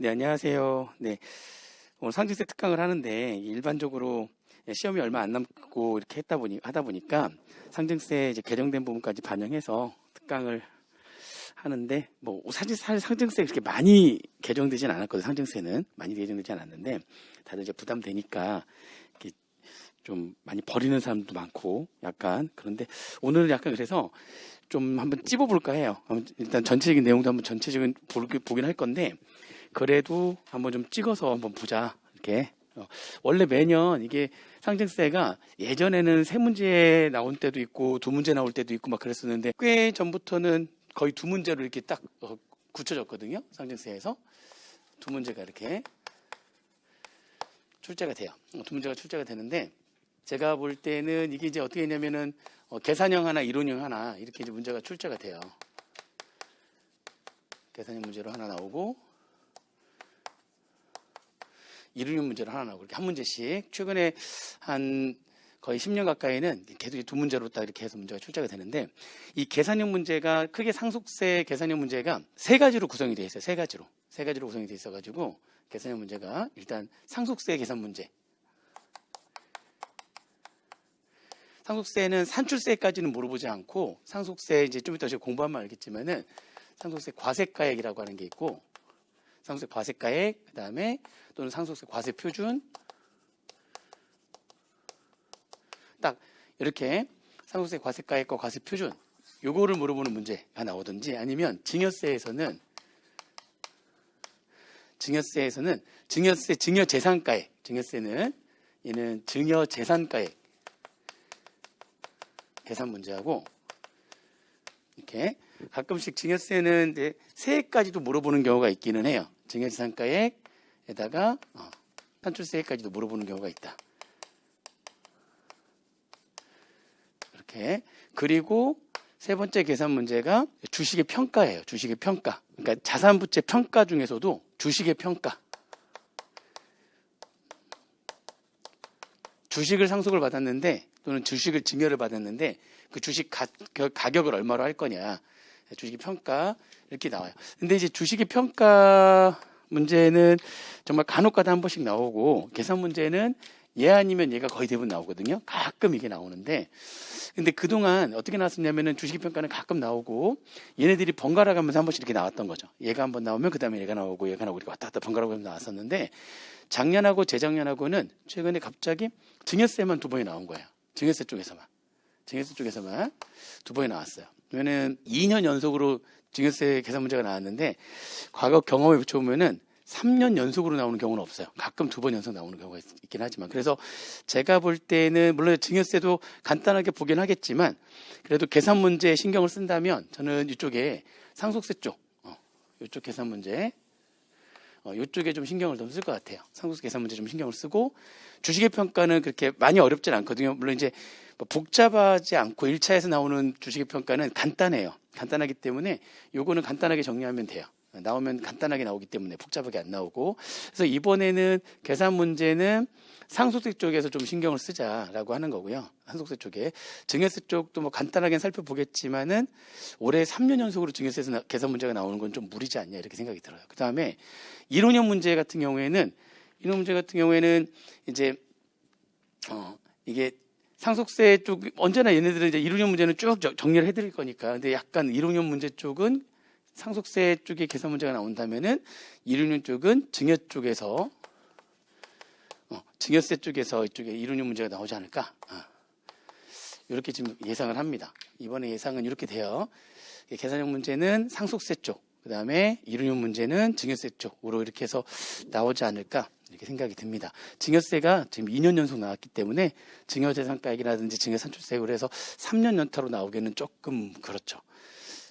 네, 안녕하세요. 네, 오늘 상징세 특강을 하는데 일반적으로 시험이 얼마 안 남고 이렇게 하다 보니까 상징세 이제 개정된 부분까지 반영해서 특강을 하는데 사실 상징세 그렇게 많이 개정되진 않았거든요. 상징세는 많이 개정되지 않았는데 다들 이제 부담되니까 이렇게 좀 많이 버리는 사람도 많고 약간 그런데 오늘은 약간 그래서 좀 한번 찝어볼까 해요. 일단 전체적인 내용도 한번 전체적인 보긴 할 건데 그래도 한번 좀 찍어서 한번 보자. 이렇게. 원래 매년 이게 상징세가 예전에는 세 문제 나올 때도 있고 두 문제 나올 때도 있고 막 그랬었는데 꽤 전부터는 거의 두 문제로 이렇게 딱 굳혀졌거든요. 상징세에서 두 문제가 이렇게 출제가 돼요. 두 문제가 출제가 되는데 제가 볼 때는 이게 이제 어떻게 했냐면은 계산형 하나, 이론형 하나 이렇게 이제 문제가 출제가 돼요. 계산형 문제로 하나 나오고 이론형 문제로 하나 나오고 이렇게 한 문제씩 최근에 한 거의 10년 가까이는 계속 두 문제로 딱 이렇게 해서 문제가 출제가 되는데 이 계산형 문제가 크게 상속세 계산형 문제가 세 가지로 구성이 되어 있어요. 세 가지로 구성이 되어 있어가지고 계산형 문제가 일단 상속세 계산 문제. 상속세는 산출세까지는 물어보지 않고 상속세 이제 좀 이따 제가 공부하면 알겠지만은 상속세 과세가액이라고 하는 게 있고 상속세 과세가액 그다음에 또는 상속세 과세 표준 딱 이렇게 상속세 과세가액과 과세 표준 요거를 물어보는 문제가 나오든지 아니면 증여세에서는 증여세 증여재산가액 증여세는 얘는 증여재산가액 계산 문제하고 이렇게 가끔씩 증여세는 이제 세액까지도 물어보는 경우가 있기는 해요. 증여재산가액에다가 산출세액까지도 물어보는 경우가 있다. 이렇게 그리고 세 번째 계산 문제가 주식의 평가예요. 주식의 평가. 그러니까 자산부채 평가 중에서도 주식의 평가. 주식을 상속을 받았는데 또는 주식을 증여를 받았는데 그 주식 가격을 얼마로 할 거냐. 주식의 평가 이렇게 나와요. 근데 이제 주식의 평가 문제는 정말 간혹가다 한 번씩 나오고 계산 문제는 얘 아니면 얘가 거의 대부분 나오거든요. 가끔 이게 나오는데 근데 그동안 어떻게 나왔었냐면은 주식의 평가는 가끔 나오고 얘네들이 번갈아 가면서 한 번씩 이렇게 나왔던 거죠. 얘가 한 번 나오면 그 다음에 얘가 나오고 이렇게 왔다 갔다 번갈아 가면서 나왔었는데 작년하고 재작년하고는 최근에 갑자기 증여세만 두 번이 나온 거예요. 증여세 쪽에서만 두 번이 나왔어요. 그러면은 2년 연속으로 증여세 계산 문제가 나왔는데 과거 경험에 비춰보면은 3년 연속으로 나오는 경우는 없어요. 가끔 두 번 연속 나오는 경우가 있긴 하지만 그래서 제가 볼 때는 물론 증여세도 간단하게 보긴 하겠지만 그래도 계산 문제에 신경을 쓴다면 저는 이쪽에 상속세 쪽 이쪽 계산 문제 이쪽에 좀 신경을 좀 쓸 것 같아요. 상속세 계산 문제 좀 신경을 쓰고 주식의 평가는 그렇게 많이 어렵진 않거든요. 물론 이제 복잡하지 않고 1차에서 나오는 주식의 평가는 간단해요. 간단하기 때문에 요거는 간단하게 정리하면 돼요. 나오면 간단하게 나오기 때문에 복잡하게 안 나오고 그래서 이번에는 계산 문제는 상속세 쪽에서 좀 신경을 쓰자라고 하는 거고요. 상속세 쪽에 증여세 쪽도 간단하게 살펴보겠지만은 올해 3년 연속으로 증여세에서 계산 문제가 나오는 건 좀 무리지 않냐 이렇게 생각이 들어요. 그 다음에 이론형 문제 같은 경우에는 이제 이게 상속세 쪽 언제나 얘네들은 이제 이론형 문제는 쭉 정리를 해드릴 거니까 근데 약간 이론형 문제 쪽은 상속세 쪽에 계산 문제가 나온다면은 이론형 쪽은 증여 쪽에서 증여세 쪽에서 이쪽에 이론형 문제가 나오지 않을까 이렇게 지금 예상을 합니다. 이번에 예상은 이렇게 돼요. 계산형 문제는 상속세 쪽, 그 다음에 이론형 문제는 증여세 쪽으로 이렇게 해서 나오지 않을까 이렇게 생각이 듭니다. 증여세가 지금 2년 연속 나왔기 때문에 증여재산가액이라든지 증여산출세액으로 해서 3년 연타로 나오기는 조금 그렇죠.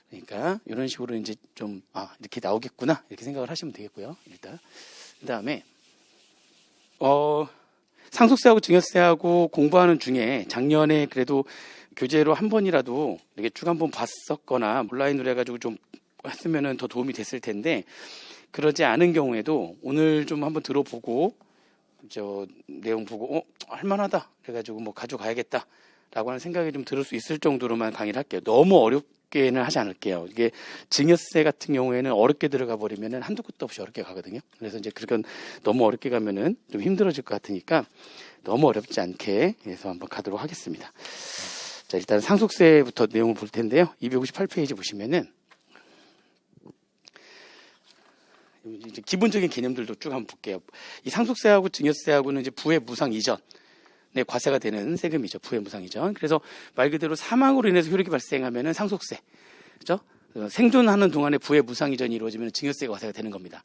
그러니까 이런 식으로 이제 좀 이렇게 나오겠구나 이렇게 생각을 하시면 되겠고요. 일단 그 다음에 상속세하고 증여세하고 공부하는 중에 작년에 그래도 교재로 한 번이라도 이렇게 쭉 한번 봤었거나 온라인으로 해가지고 좀 했으면은 더 도움이 됐을 텐데 그러지 않은 경우에도 오늘 좀 한번 들어보고 저 내용 보고 할만하다 그래가지고 가져가야겠다라고 하는 생각이 좀 들을 수 있을 정도로만 강의를 할게요. 너무 어렵게는 하지 않을게요. 이게 증여세 같은 경우에는 어렵게 들어가 버리면은 한두 끝도 없이 어렵게 가거든요. 그래서 이제 그건 너무 어렵게 가면은 좀 힘들어질 것 같으니까 너무 어렵지 않게 해서 한번 가도록 하겠습니다. 자, 일단 상속세부터 내용을 볼 텐데요. 258페이지 보시면은 이제 기본적인 개념들도 쭉 한번 볼게요. 이 상속세하고 증여세하고는 이제 부의 무상 이전 과세가 되는 세금이죠. 부의 무상 이전. 그래서 말 그대로 사망으로 인해서 효력이 발생하면은 상속세, 그렇죠? 생존하는 동안에 부의 무상 이전이 이루어지면 증여세가 과세가 되는 겁니다.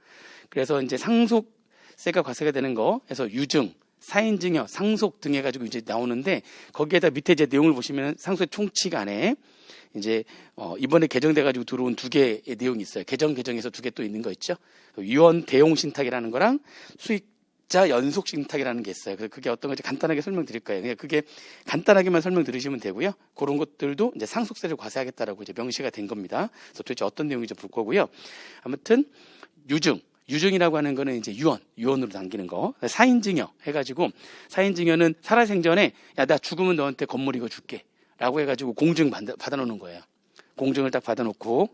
그래서 이제 상속세가 과세가 되는 거에서 유증, 사인증여, 상속 등 해가지고 이제 나오는데 거기에다 밑에 이제 내용을 보시면 상속세 총칙 안에 이제 이번에 개정돼가지고 들어온 두 개의 내용이 있어요. 개정에서 두 개 또 있는 거 있죠. 유언 대용 신탁이라는 거랑 수익자 연속 신탁이라는 게 있어요. 그래서 그게 어떤 건지 간단하게 설명드릴 거예요. 그냥 그게 간단하게만 설명 들으시면 되고요. 그런 것들도 이제 상속세를 과세하겠다라고 이제 명시가 된 겁니다. 그래서 도대체 어떤 내용인지 볼 거고요. 아무튼 유증이라고 하는 거는 이제 유언으로 남기는 거. 사인증여 해가지고 사인증여는 살아생전에 야, 나 죽으면 너한테 건물 이거 줄게 라고 해가지고 공증 받아놓는 거예요. 공증을 딱 받아놓고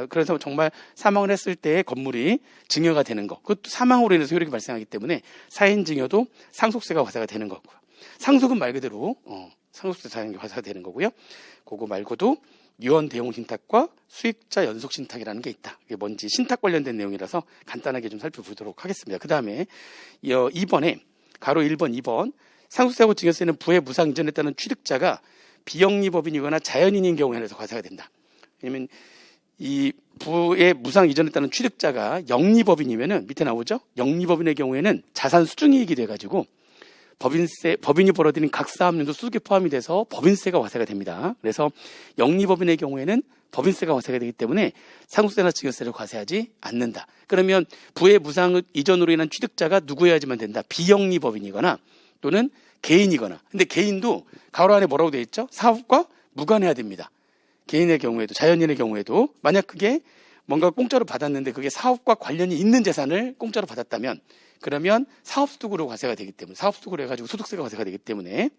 그래서 정말 사망을 했을 때 건물이 증여가 되는 거. 그것도 사망으로 인해서 효력이 발생하기 때문에 사인증여도 상속세가 과세가 되는 거고요. 상속은 말 그대로 상속세 자연이 과세가 되는 거고요. 그거 말고도 유언 대용 신탁과 수익자 연속 신탁이라는 게 있다. 이게 뭔지 신탁 관련된 내용이라서 간단하게 좀 살펴보도록 하겠습니다. 그 다음에 2번에 가로 1번, 2번 상속세하고 증여세는 부의 무상 이전에 따른 취득자가 비영리법인이거나 자연인인 경우에 한해서 과세가 된다. 왜냐면 이 부의 무상 이전에 따른 취득자가 영리법인이면은 밑에 나오죠. 영리법인의 경우에는 자산 수중이익이 돼가지고 법인이 벌어들인 각사합류도 수익에 포함이 돼서 법인세가 과세가 됩니다. 그래서 영리법인의 경우에는 법인세가 과세가 되기 때문에 상속세나 증여세를 과세하지 않는다. 그러면 부의 무상 이전으로 인한 취득자가 누구여야지만 된다. 비영리법인이거나 또는 개인이거나. 근데 개인도 가로 안에 뭐라고 되어 있죠? 사업과 무관해야 됩니다. 개인의 경우에도 자연인의 경우에도 만약 그게 뭔가 공짜로 받았는데 그게 사업과 관련이 있는 재산을 공짜로 받았다면 그러면 사업소득으로 과세가 되기 때문에 사업소득으로 해가지고 소득세가 과세가 되기 때문에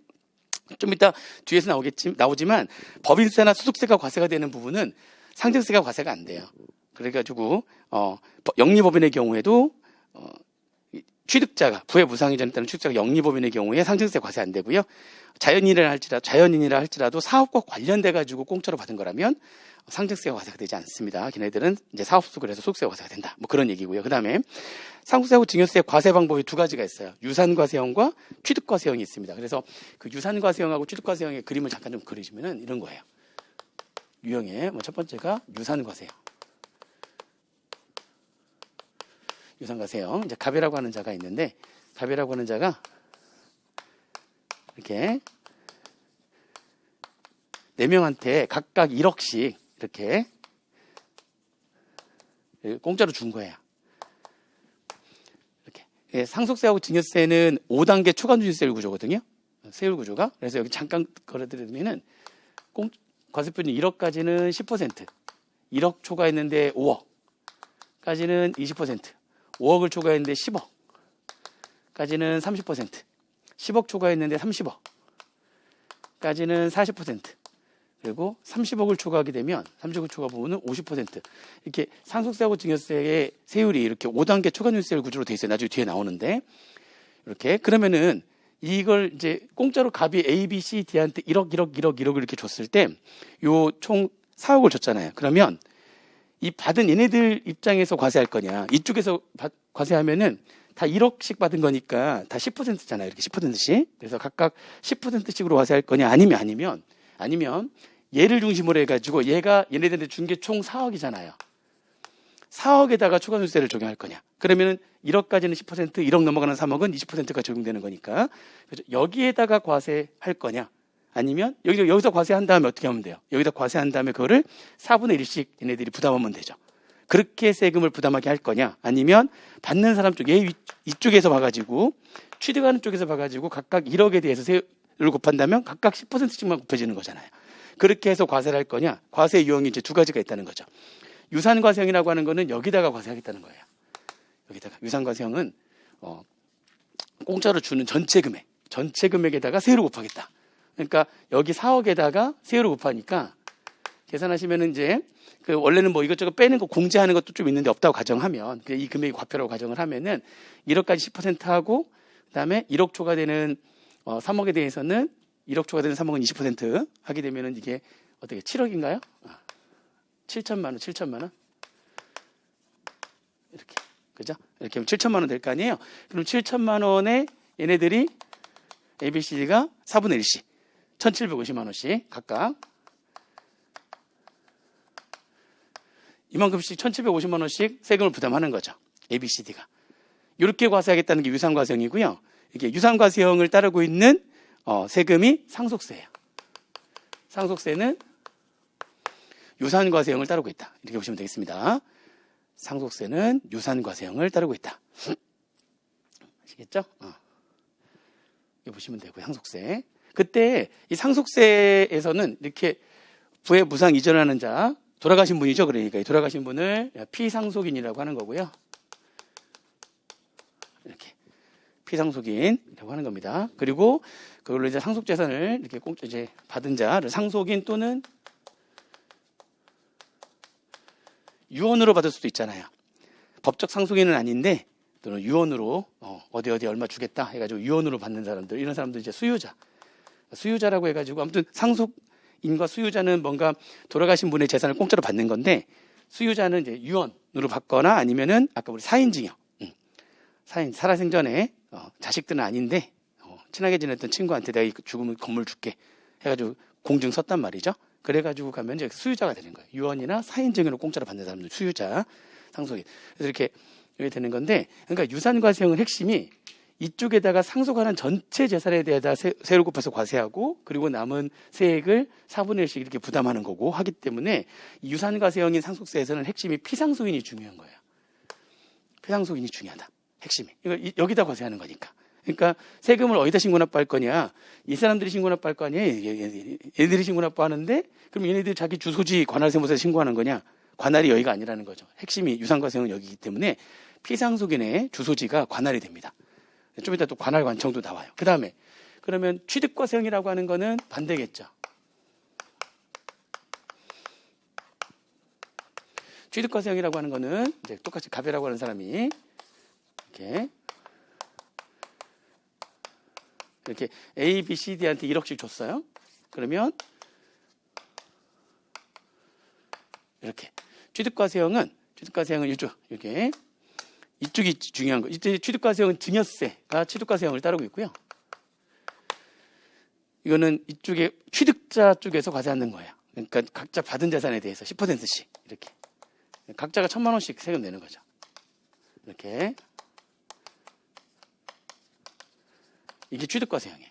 좀 이따 뒤에서 나오지만 법인세나 소득세가 과세가 되는 부분은 상증세가 과세가 안 돼요. 그래가지고 영리법인의 경우에도 취득자가 부의 무상 이전에 따른 취득자가 영리법인의 경우에 상증세 과세 안 되고요. 자연인이라 할지라도 사업과 관련돼 가지고 공짜로 받은 거라면 상증세가 과세가 되지 않습니다. 걔네들은 이제 사업소득을 해서 소득세가 과세가 된다. 뭐 그런 얘기고요. 그다음에 상속세하고 증여세 과세 방법이 두 가지가 있어요. 유산과세형과 취득과세형이 있습니다. 그래서 그 유산과세형하고 취득과세형의 그림을 잠깐 좀 그리시면은 이런 거예요. 유형의 첫 번째가 유산과세형. 유산과세형. 이제 갑이라고 하는 자가 있는데 갑이라고 하는 자가 이렇게 4명한테 각각 1억씩 이렇게 공짜로 준 거예요. 이렇게. 상속세하고 증여세는 5단계 초과누진세율 구조거든요. 세율 구조가. 그래서 여기 잠깐 걸어드리면은 과세표는 1억까지는 10%, 1억 초과했는데 5억까지는 20%, 5억을 초과했는데 10억까지는 30%, 10억 초과했는데 30억까지는 40%, 그리고 30억을 초과하게 되면 30억 초과 부분은 50%. 이렇게 상속세하고 증여세의 세율이 이렇게 5단계 초과누진세율 구조로 돼 있어요. 나중에 뒤에 나오는데 이렇게 그러면은 이걸 이제 공짜로 갑이 A, B, C, D한테 1억 이렇게 줬을 때 요 총 4억을 줬잖아요. 그러면 이 받은 얘네들 입장에서 과세할 거냐? 이쪽에서 과세하면은 다 1억씩 받은 거니까 다 10%잖아요. 이렇게 10%씩. 그래서 각각 10%씩으로 과세할 거냐? 아니면 얘를 중심으로 해가지고 얘네들한테 준 게 총 4억이잖아요. 4억에다가 초과누진세를 적용할 거냐? 그러면은 1억까지는 10%, 1억 넘어가는 3억은 20%가 적용되는 거니까 여기에다가 과세할 거냐? 아니면 여기서 과세한 다음에 어떻게 하면 돼요? 여기다 과세한 다음에 그거를 4분의 1씩 얘네들이 부담하면 되죠. 그렇게 세금을 부담하게 할 거냐? 아니면 받는 사람 쪽, 이쪽에서 봐가지고 취득하는 쪽에서 봐가지고 각각 1억에 대해서 세율을 곱한다면 각각 10%씩만 곱해지는 거잖아요. 그렇게 해서 과세를 할 거냐? 과세 유형이 이제 두 가지가 있다는 거죠. 유산과세형이라고 하는 거는 여기다가 과세하겠다는 거예요. 여기다가 유산과세형은 공짜로 주는 전체 금액에다가 세율을 곱하겠다. 그러니까 여기 4억에다가 세율을 곱하니까 계산하시면은 이제 그 원래는 뭐 이것저것 빼는 거 공제하는 것도 좀 있는데 없다고 가정하면 이 금액이 과표라고 가정을 하면은 1억까지 10% 하고 그다음에 1억 초과되는 3억에 대해서는 1억 초과되는 3억은 20% 하게 되면은 이게 어떻게 7억인가요? 7천만 원, 7천만 원 이렇게 그죠? 이렇게 하면 7천만 원 될 거 아니에요? 그럼 7천만 원에 얘네들이 ABCD가 4분의 1씩 1,750만 원씩 각각 이만큼씩 1,750만 원씩 세금을 부담하는 거죠. ABCD가. 이렇게 과세하겠다는 게 유상과세형이고요. 이게 유상과세형을 따르고 있는 세금이 상속세예요. 상속세는 유산과세형을 따르고 있다. 이렇게 보시면 되겠습니다. 상속세는 유산과세형을 따르고 있다. 아시겠죠? 이거 보시면 되고요. 상속세. 그때 이 상속세에서는 이렇게 부의 무상 이전하는 자, 돌아가신 분이죠. 그러니까 이 돌아가신 분을 피상속인이라고 하는 거고요. 이렇게 피상속인이라고 하는 겁니다. 그리고 그걸로 이제 상속재산을 이렇게 이제 받은 자를 상속인 또는 유언으로 받을 수도 있잖아요. 법적 상속인은 아닌데 또는 유언으로 어디 얼마 주겠다 해가지고 유언으로 받는 사람들, 이런 사람들 이제 수유자라고 해가지고 아무튼 상속인과 수유자는 뭔가 돌아가신 분의 재산을 공짜로 받는 건데 수유자는 이제 유언으로 받거나 아니면은 아까 우리 사인증여, 사인 살아생전에 자식들은 아닌데 친하게 지냈던 친구한테 내가 죽으면 건물 줄게 해가지고 공증 섰단 말이죠. 그래가지고 가면 이제 수유자가 되는 거예요. 유언이나 사인증여로 공짜로 받는 사람들 수유자, 상속인. 그래서 이렇게 되는 건데, 그러니까 유산과세형의 핵심이 이쪽에다가 상속하는 전체 재산에 대해서 세를 곱해서 과세하고 그리고 남은 세액을 4분의 1씩 이렇게 부담하는 거고 하기 때문에 유산과세형인 상속세에서는 핵심이 피상속인이 중요한 거예요. 피상속인이 중요하다. 핵심이. 여기다 과세하는 거니까. 그러니까 세금을 어디다 신고납부할 거냐? 이 사람들이 신고납부할 거 아니야? 얘들이 신고납부하는데 그럼 얘네들이 자기 주소지 관할세무서에 신고하는 거냐? 관할이 여기가 아니라는 거죠. 핵심이 유상과세형은 여기이기 때문에 피상속인의 주소지가 관할이 됩니다. 좀 이따 또 관할 관청도 나와요. 그 다음에 그러면 취득과세형이라고 하는 거는 반대겠죠. 취득과세형이라고 하는 거는 이제 똑같이 갑이라고 하는 사람이 이렇게 A, B, C, D한테 1억씩 줬어요. 그러면 이렇게 취득과세형은 이쪽이 중요한 거. 이때 취득과세형은 증여세가 취득과세형을 따르고 있고요. 이거는 이쪽에 취득자 쪽에서 과세하는 거예요. 그러니까 각자 받은 재산에 대해서 10%씩 이렇게 각자가 1,000만 원씩 세금 내는 거죠. 이렇게 이게 취득과세형이에요.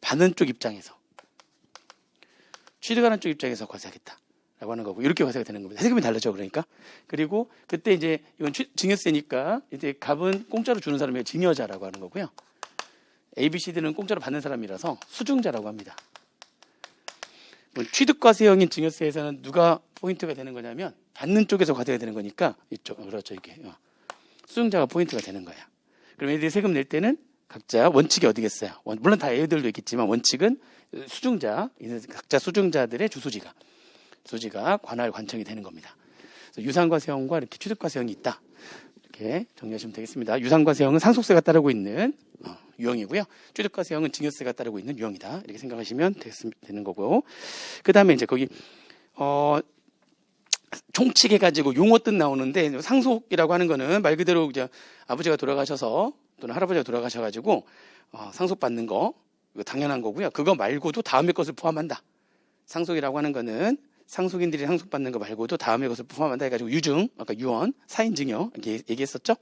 받는 쪽 입장에서 취득하는 쪽 입장에서 과세하겠다라고 하는 거고 이렇게 과세가 되는 겁니다. 세금이 다르죠, 그러니까. 그리고 그때 이제 이건 증여세니까 이제 갑은 공짜로 주는 사람이 증여자라고 하는 거고요. ABCD는 공짜로 받는 사람이라서 수증자라고 합니다. 취득과세형인 증여세에서는 누가 포인트가 되는 거냐면 받는 쪽에서 과세가 되는 거니까 이쪽 그렇죠 이게 수증자가 포인트가 되는 거야. 그럼 애들이 세금 낼 때는 각자 원칙이 어디겠어요? 물론 다 애들도 있겠지만 원칙은 수증자 각자 수증자들의 주소지가 관할 관청이 되는 겁니다. 그래서 유상과세형과 이렇게 취득과세형이 있다. 이렇게 정리하시면 되겠습니다. 유상과세형은 상속세가 따르고 있는 유형이고요. 취득과세형은 증여세가 따르고 있는 유형이다. 이렇게 생각하시면 되는 거고. 그 다음에 이제 거기 총칙해가지고 용어 뜻 나오는데 상속이라고 하는 거는 말 그대로 이제 아버지가 돌아가셔서 또는 할아버지가 돌아가셔가지고 상속받는 거 이거 당연한 거고요. 그거 말고도 다음의 것을 포함한다. 상속이라고 하는 거는 상속인들이 상속받는 거 말고도 다음의 것을 포함한다 해가지고 유증, 아까 유언, 사인증여 이렇게 얘기했었죠.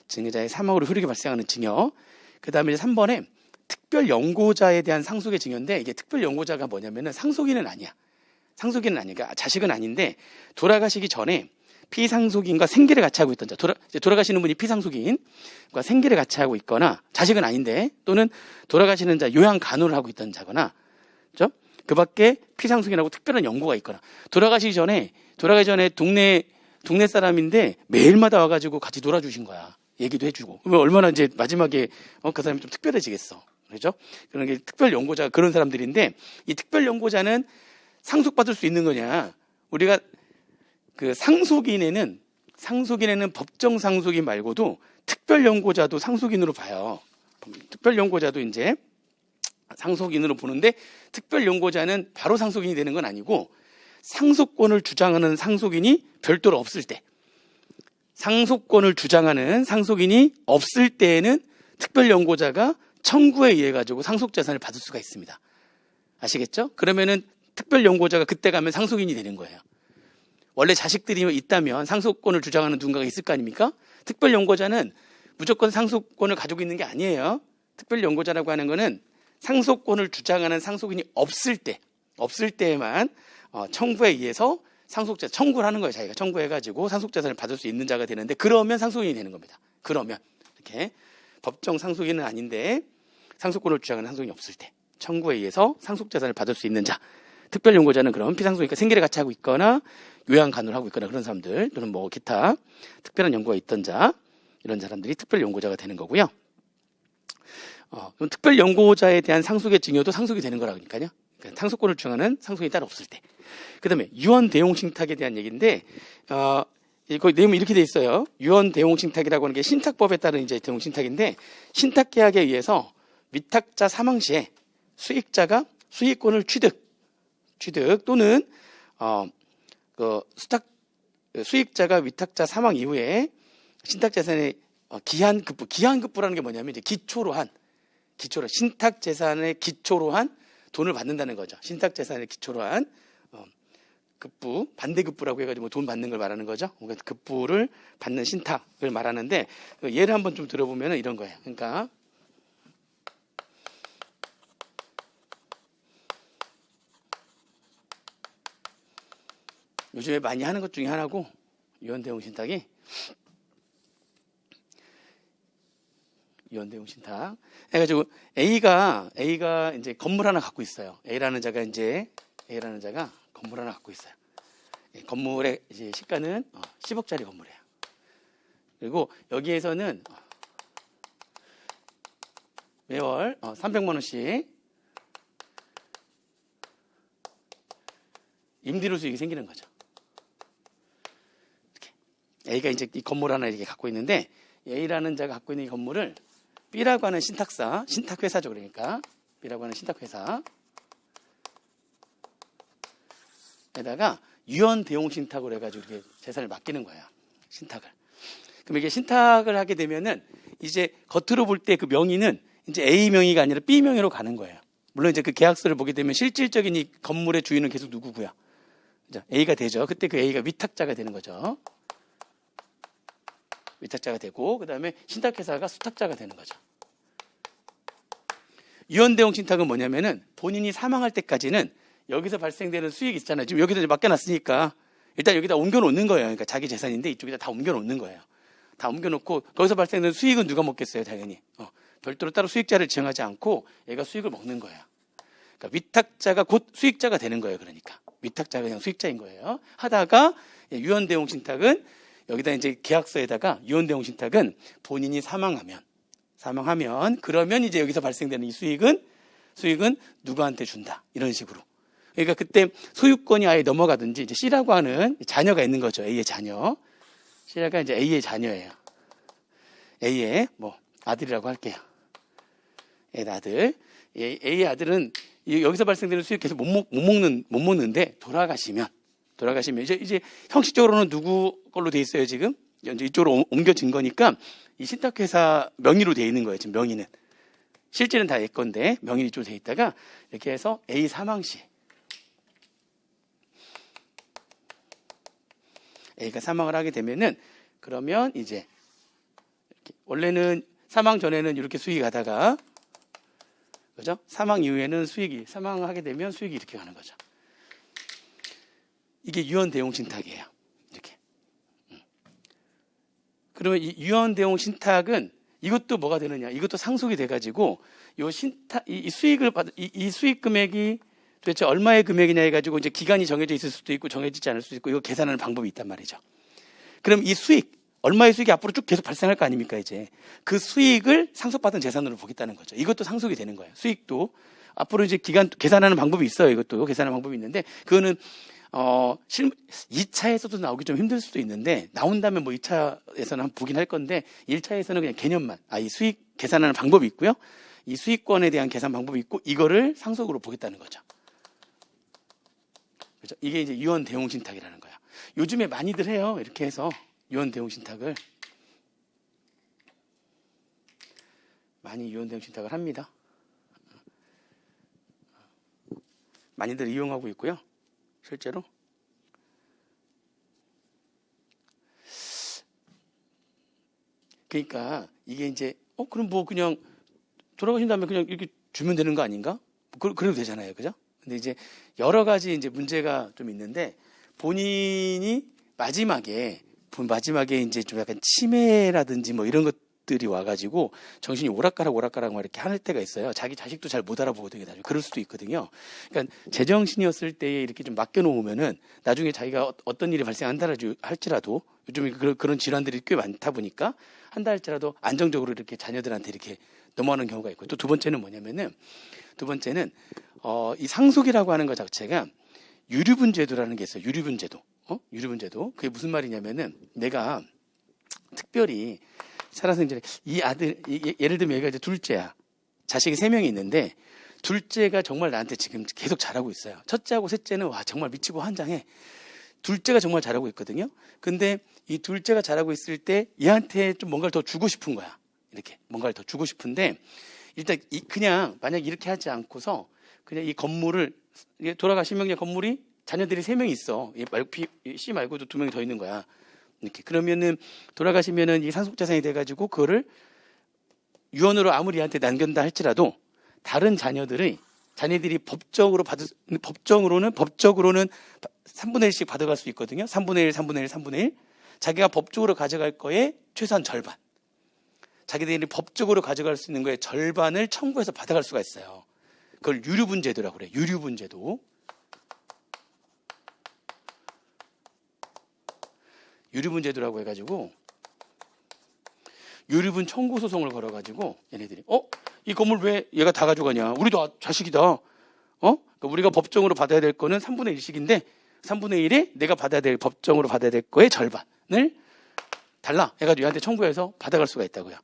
증여자의 사망으로 흐르게 발생하는 증여. 그 다음에 3번에 특별연고자에 대한 상속의 증여인데 이게 특별연고자가 뭐냐면은 상속인은 아니야. 상속인은 아니니까 자식은 아닌데 돌아가시기 전에 피상속인과 생계를 같이 하고 있던 자, 돌아가시는 분이 피상속인과 생계를 같이 하고 있거나 자식은 아닌데 또는 돌아가시는 자 요양 간호를 하고 있던 자거나, 그렇죠? 그 밖에 피상속인하고 특별한 연고가 있거나 돌아가기 전에 동네 사람인데 매일마다 와가지고 같이 놀아주신 거야. 얘기도 해주고. 그러면 얼마나 이제 마지막에 그 사람이 좀 특별해지겠어. 그렇죠? 그런 게 특별 연고자가 그런 사람들인데, 이 특별 연고자는 상속받을 수 있는 거냐? 우리가 그 상속인에는 법정 상속인 말고도 특별 연고자도 상속인으로 봐요. 특별 연고자도 이제 상속인으로 보는데, 특별 연고자는 바로 상속인이 되는 건 아니고, 상속권을 주장하는 상속인이 별도로 없을 때, 상속권을 주장하는 상속인이 없을 때에는 특별 연고자가 청구에 의해 가지고 상속 재산을 받을 수가 있습니다. 아시겠죠? 그러면은 특별 연고자가 그때 가면 상속인이 되는 거예요. 원래 자식들이 있다면 상속권을 주장하는 누군가가 있을 거 아닙니까? 특별 연고자는 무조건 상속권을 가지고 있는 게 아니에요. 특별 연고자라고 하는 거는 상속권을 주장하는 상속인이 없을 때에만 청구에 의해서 상속재산 청구를 하는 거예요. 자기가 청구해가지고 상속재산을 받을 수 있는 자가 되는데, 그러면 상속인이 되는 겁니다. 그러면 이렇게 법정 상속인은 아닌데 상속권을 주장하는 상속인이 없을 때 청구에 의해서 상속재산을 받을 수 있는 자. 특별 연고자는 그럼 피상속이니까 생계를 같이 하고 있거나 요양간호를 하고 있거나 그런 사람들, 또는 뭐 기타 특별한 연고가 있던 자, 이런 사람들이 특별 연고자가 되는 거고요. 그럼 특별 연고자에 대한 상속의 증여도 상속이 되는 거라니까요. 그러니까 상속권을 주장하는 상속인이 따로 없을 때. 그다음에 유언 대용 신탁에 대한 얘기인데, 거기 내용이 이렇게 돼 있어요. 유언 대용 신탁이라고 하는 게 신탁법에 따른 이제 대용 신탁인데, 신탁 계약에 의해서 위탁자 사망 시에 수익자가 수익권을 취득 또는 수익자가 위탁자 사망 이후에 신탁재산의 기한급부라는 게 뭐냐면 이제 기초로 신탁재산의 기초로 한 돈을 받는다는 거죠. 신탁재산의 기초로 한 급부, 반대급부라고 해가지고 돈 받는 걸 말하는 거죠. 그러니까 급부를 받는 신탁을 말하는데, 예를 한번 좀 들어보면 이런 거예요. 그러니까 요즘에 많이 하는 것 중에 하나고, 유언대용 신탁이 유언대용 신탁 해가지고 A가 이제 건물 하나 갖고 있어요. A라는 자가 건물 하나 갖고 있어요. 건물의 이제 시가는 10억짜리 건물이에요. 그리고 여기에서는 매월 300만 원씩 임대료 수익이 생기는 거죠. 이렇게 A가 이제 이 건물 하나 이렇게 갖고 있는데, A라는 자가 갖고 있는 이 건물을 B라고 하는 신탁회사죠. 그러니까 B라고 하는 신탁회사 에다가 유언 대용 신탁으로 해가지고 이렇게 재산을 맡기는 거예요. 신탁을. 그럼 이게 신탁을 하게 되면은 이제 겉으로 볼 때 그 명의는 이제 A 명의가 아니라 B 명의로 가는 거예요. 물론 이제 그 계약서를 보게 되면 실질적인 이 건물의 주인은 계속 누구고요? A가 되죠. 그때 그 A가 위탁자가 되는 거죠. 위탁자가 되고, 그 다음에 신탁회사가 수탁자가 되는 거죠. 유언대용 신탁은 뭐냐면은 본인이 사망할 때까지는 여기서 발생되는 수익이 있잖아요. 지금 여기다 맡겨놨으니까 일단 여기다 옮겨놓는 거예요. 그러니까 자기 재산인데 이쪽에다 다 옮겨놓는 거예요. 다 옮겨놓고 거기서 발생되는 수익은 누가 먹겠어요? 당연히. 별도로 따로 수익자를 지정하지 않고 얘가 수익을 먹는 거예요. 그러니까 위탁자가 곧 수익자가 되는 거예요. 그러니까 위탁자가 그냥 수익자인 거예요. 하다가 유언대용 신탁은 여기다 이제 계약서에다가 유언대용 신탁은 본인이 사망하면 그러면 이제 여기서 발생되는 이 수익은 누구한테 준다, 이런 식으로. 그러니까 그때 소유권이 아예 넘어가든지, 이제 C라고 하는 자녀가 있는 거죠. A의 자녀. C가 이제 A의 자녀예요. A의 뭐 아들이라고 할게요. A의 아들. A의 아들은 여기서 발생되는 수익 계속 못 먹는데 돌아가시면 이제 형식적으로는 누구 걸로 돼 있어요, 지금? 이제 이쪽으로 옮겨진 거니까 이 신탁회사 명의로 돼 있는 거예요, 지금 명의는. 실제는 다 얘 건데 명의 이쪽으로 돼 있다가 이렇게 해서 A 사망 시 A가 사망을 하게 되면은, 그러면 이제 이렇게 원래는 사망 전에는 이렇게 수익이 가다가, 그죠? 사망 이후에는 사망하게 되면 수익이 이렇게 가는 거죠. 이게 유언 대용 신탁이에요. 이렇게. 그러면 이 유언 대용 신탁은 이것도 뭐가 되느냐? 이것도 상속이 돼가지고 이 수익을 이 수익 금액이 도대체 얼마의 금액이냐 해가지고 이제 기간이 정해져 있을 수도 있고 정해지지 않을 수도 있고, 이거 계산하는 방법이 있단 말이죠. 그럼 이 수익, 얼마의 수익이 앞으로 쭉 계속 발생할 거 아닙니까, 이제. 그 수익을 상속받은 재산으로 보겠다는 거죠. 이것도 상속이 되는 거예요. 수익도. 앞으로 이제 계산하는 방법이 있어요. 이것도 계산하는 방법이 있는데, 그거는, 2차에서도 나오기 좀 힘들 수도 있는데, 나온다면 뭐 2차에서는 한번 보긴 할 건데, 1차에서는 그냥 개념만, 이 수익 계산하는 방법이 있고요. 이 수익권에 대한 계산 방법이 있고, 이거를 상속으로 보겠다는 거죠. 그렇죠? 이게 이제 유언 대용 신탁이라는 거야. 요즘에 많이들 해요. 이렇게 해서. 유언 대용 신탁을 많이 유언 대용 신탁을 합니다. 많이들 이용하고 있고요. 실제로 그러니까 이게 이제 그럼 뭐 그냥 돌아가신 다음에 그냥 이렇게 주면 되는 거 아닌가? 그래도 되잖아요, 그죠? 근데 이제 여러 가지 이제 문제가 좀 있는데 본인이 마지막에 이제 좀 약간 치매라든지 뭐 이런 것들이 와가지고 정신이 오락가락 막 이렇게 할 때가 있어요. 자기 자식도 잘 못 알아보거든요. 나중에 그럴 수도 있거든요. 그러니까 제정신이었을 때에 이렇게 좀 맡겨놓으면은 나중에 자기가 어떤 일이 발생한다 할지라도 요즘에 그런 질환들이 꽤 많다 보니까 한다 할지라도 안정적으로 이렇게 자녀들한테 이렇게 넘어가는 경우가 있고 또 두 번째는 뭐냐면은 이 상속이라고 하는 것 자체가 유류분제도라는 게 있어요. 유류분제도. 유류분제도. 그게 무슨 말이냐면은 내가 특별히 살아서 이제 이 아들, 예를 들면 얘가 이제 둘째야. 자식이 3명이 있는데 둘째가 정말 나한테 지금 계속 잘하고 있어요. 첫째하고 셋째는 와 정말 미치고 환장해. 둘째가 정말 잘하고 있거든요. 근데 이 둘째가 잘하고 있을 때 얘한테 좀 뭔가를 더 주고 싶은 거야. 이렇게 뭔가를 더 주고 싶은데 일단 그냥 만약 이렇게 하지 않고서 그냥 이 건물을 돌아가신 명의 건물이 자녀들이 3명이 있어. C 말고도 2명이 더 있는 거야. 이렇게 그러면은 돌아가시면은 이 상속자산이 돼가지고 그거를 유언으로 아무리 얘한테 남긴다 할지라도 다른 자녀들이 법적으로는 3분의 1씩 받아갈 수 있거든요. 3분의 1. 자기가 법적으로 가져갈 거에 최소한 절반. 자기들이 법적으로 가져갈 수 있는 거에 절반을 청구해서 받아갈 수가 있어요. 그걸 유류분제도라고 그래요. 유류분제도. 유류분제도라고 해가지고 유류분 청구 소송을 걸어가지고 얘네들이 이 건물 왜 얘가 다 가져가냐? 우리도 자식이다. 그러니까 우리가 법정으로 받아야 될 거는 3분의 1씩인데 3분의 1에 내가 법정으로 받아야 될 거의 절반을 달라 해가지고 얘한테 청구해서 받아갈 수가 있다고요.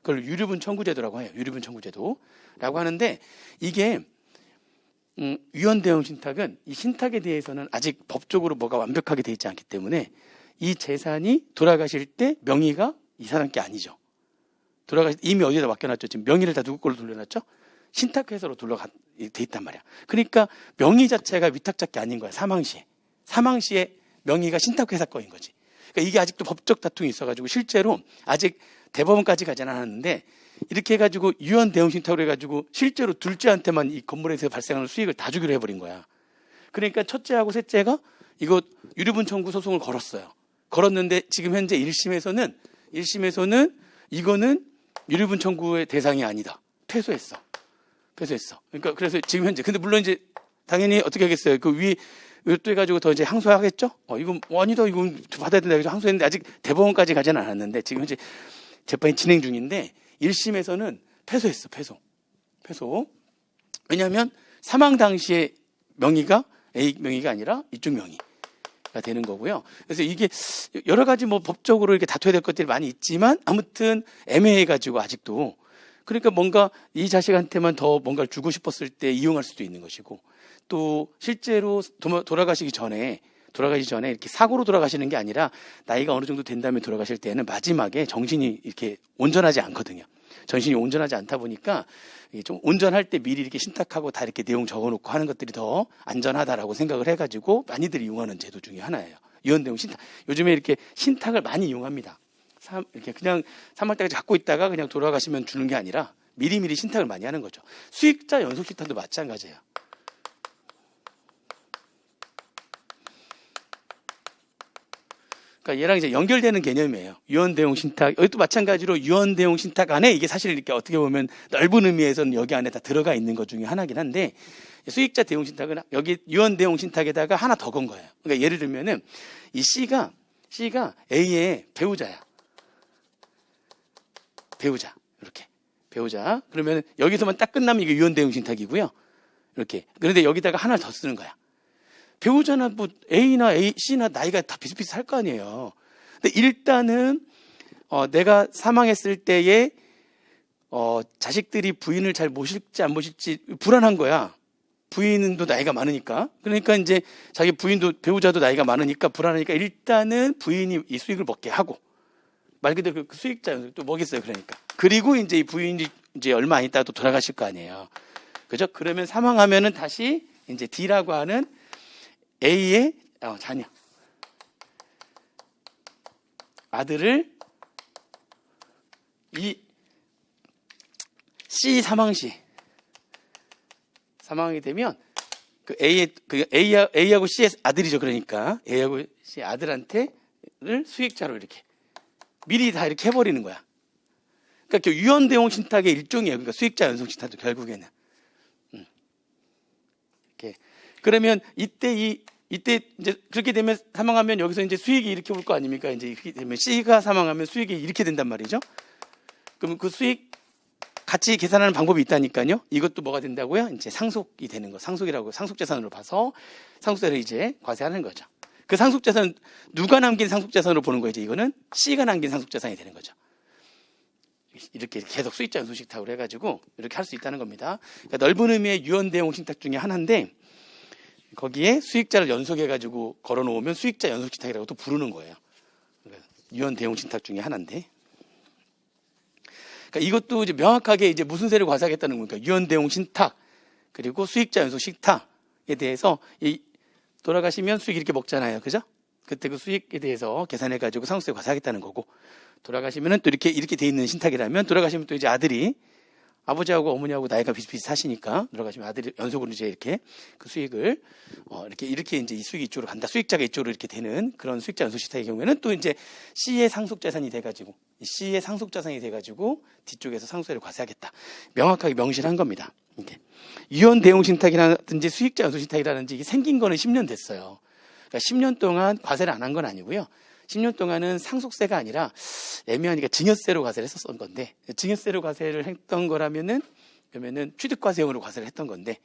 그걸 유류분 청구제도라고 해요. 유류분 청구제도라고 하는데 이게 유언 대용 신탁은 이 신탁에 대해서는 아직 법적으로 뭐가 완벽하게 돼 있지 않기 때문에 이 재산이 돌아가실 때 명의가 이 사람 게 아니죠. 이미 어디다 맡겨놨죠. 지금 명의를 다 누구 걸로 돌려놨죠? 신탁회사로 돼 있단 말이야. 그러니까 명의 자체가 위탁자께 아닌 거야. 사망 시에 명의가 신탁회사 거인 거지. 그러니까 이게 아직도 법적 다툼이 있어가지고 실제로 아직 대법원까지 가지는 않았는데 이렇게 해가지고 유언 대용 신탁으로 해가지고 실제로 둘째한테만 이 건물에서 발생하는 수익을 다 주기로 해버린 거야. 그러니까 첫째하고 셋째가 이거 유류분 청구 소송을 걸었는데 지금 현재 1심에서는 이거는 유류분 청구의 대상이 아니다. 패소했어. 그러니까 그래서 지금 현재 근데 물론 이제 당연히 어떻게 하겠어요. 그 위 또 해가지고 더 이제 항소하겠죠. 이건 아니다. 이건 받아야 된다. 그래서 항소했는데 아직 대법원까지 가지는 않았는데 지금 현재 재판이 진행 중인데 1심에서는 패소했어. 패소. 왜냐하면 사망 당시에 명의가 A 명의가 아니라 이쪽 명의가 되는 거고요. 그래서 이게 여러 가지 뭐 법적으로 이렇게 다퉈야 될 것들이 많이 있지만 아무튼 애매해가지고 아직도 그러니까 뭔가 이 자식한테만 더 뭔가를 주고 싶었을 때 이용할 수도 있는 것이고 또 실제로 돌아가시기 전에 이렇게 사고로 돌아가시는 게 아니라 나이가 어느 정도 된 다음에 돌아가실 때는 마지막에 정신이 이렇게 온전하지 않거든요. 정신이 온전하지 않다 보니까 좀 온전할 때 미리 이렇게 신탁하고 다 이렇게 내용 적어놓고 하는 것들이 더 안전하다라고 생각을 해가지고 많이들 이용하는 제도 중에 하나예요. 유언대용 신탁. 요즘에 이렇게 신탁을 많이 이용합니다. 이렇게 그냥 사망 때까지 갖고 있다가 그냥 돌아가시면 주는 게 아니라 미리미리 신탁을 많이 하는 거죠. 수익자 연속 신탁도 마찬가지예요. 그러니까 얘랑 이제 연결되는 개념이에요. 유언대용 신탁. 여기 또 마찬가지로 유언대용 신탁 안에 이게 사실 이렇게 어떻게 보면 넓은 의미에서는 여기 안에 다 들어가 있는 것 중에 하나긴 한데 수익자 대용 신탁은 여기 유언대용 신탁에다가 하나 더 건 거예요. 그러니까 예를 들면은 이 C가 A의 배우자야. 배우자. 이렇게. 배우자. 그러면 여기서만 딱 끝나면 이게 유언대응 신탁이고요. 이렇게. 그런데 여기다가 하나 더 쓰는 거야. 배우자나 뭐 A나 C나 나이가 다 비슷비슷할 거 아니에요. 근데 일단은 내가 사망했을 때에 자식들이 부인을 잘 모실지 안 모실지 불안한 거야. 부인도 나이가 많으니까. 그러니까 이제 자기 부인도 배우자도 나이가 많으니까 불안하니까 일단은 부인이 이 수익을 먹게 하고 말 그대로 그 수익자 또 먹였어요. 그러니까. 그리고 이제 이 부인이 이제 얼마 안 있다가 또 돌아가실 거 아니에요. 그죠? 그러면 사망하면은 다시 이제 D라고 하는 A의 자녀. 아들을 이 C 사망이 되면 그 A하고 C의 아들이죠. 그러니까 A하고 C 아들한테를 수익자로 이렇게 미리 다 이렇게 해버리는 거야. 그러니까 유언대용 신탁의 일종이에요. 그러니까 수익자 연속 신탁도 결국에는 이렇게. 그러면 이때 이제 그렇게 되면 사망하면 여기서 이제 수익이 이렇게 올 거 아닙니까? 이제 이렇게 되면 C가 사망하면 수익이 이렇게 된단 말이죠. 그럼 그 수익 같이 계산하는 방법이 있다니까요. 이것도 뭐가 된다고요? 이제 상속이 되는 거. 상속이라고 상속재산으로 봐서 상속세를 이제 과세하는 거죠. 그 상속재산 누가 남긴 상속재산으로 보는 거예요. 이제 이거는 C가 남긴 상속재산이 되는 거죠. 이렇게 계속 수익자 연속신탁으로 해가지고 이렇게 할 수 있다는 겁니다. 그러니까 넓은 의미의 유언대용 신탁 중에 하나인데 거기에 수익자를 연속해가지고 걸어놓으면 수익자 연속신탁이라고 또 부르는 거예요. 그러니까 유언대용 신탁 중에 하나인데. 그러니까 이것도 이제 명확하게 이제 무슨 세를 과세하겠다는 겁니까? 유언대용 신탁 그리고 수익자 연속 신탁에 대해서 돌아가시면 수익 이렇게 먹잖아요, 그죠? 그때 그 수익에 대해서 계산해가지고 상속세 과세하겠다는 거고 돌아가시면은 또 이렇게 돼 있는 신탁이라면 돌아가시면 또 이제 아들이 아버지하고 어머니하고 나이가 비슷비슷하시니까 돌아가시면 아들이 연속으로 이제 이렇게 그 수익을 이렇게 이제 이 수익이 이쪽으로 간다. 수익자가 이쪽으로 이렇게 되는 그런 수익자 연속 신탁의 경우에는 또 이제 C의 상속재산이 돼가지고 뒤쪽에서 상속세를 과세하겠다. 명확하게 명시를 한 겁니다. 이게 유언대용 신탁이라든지 수익자 연속 신탁이라든지 이게 생긴 거는 10년 됐어요. 그러니까 10년 동안 과세를 안 한 건 아니고요. 10년 동안은 상속세가 아니라 애매하니까 증여세로 과세를 했었던 건데 증여세로 과세를 했던 거라면은 그러면은 취득과세용으로 과세를 했던 건데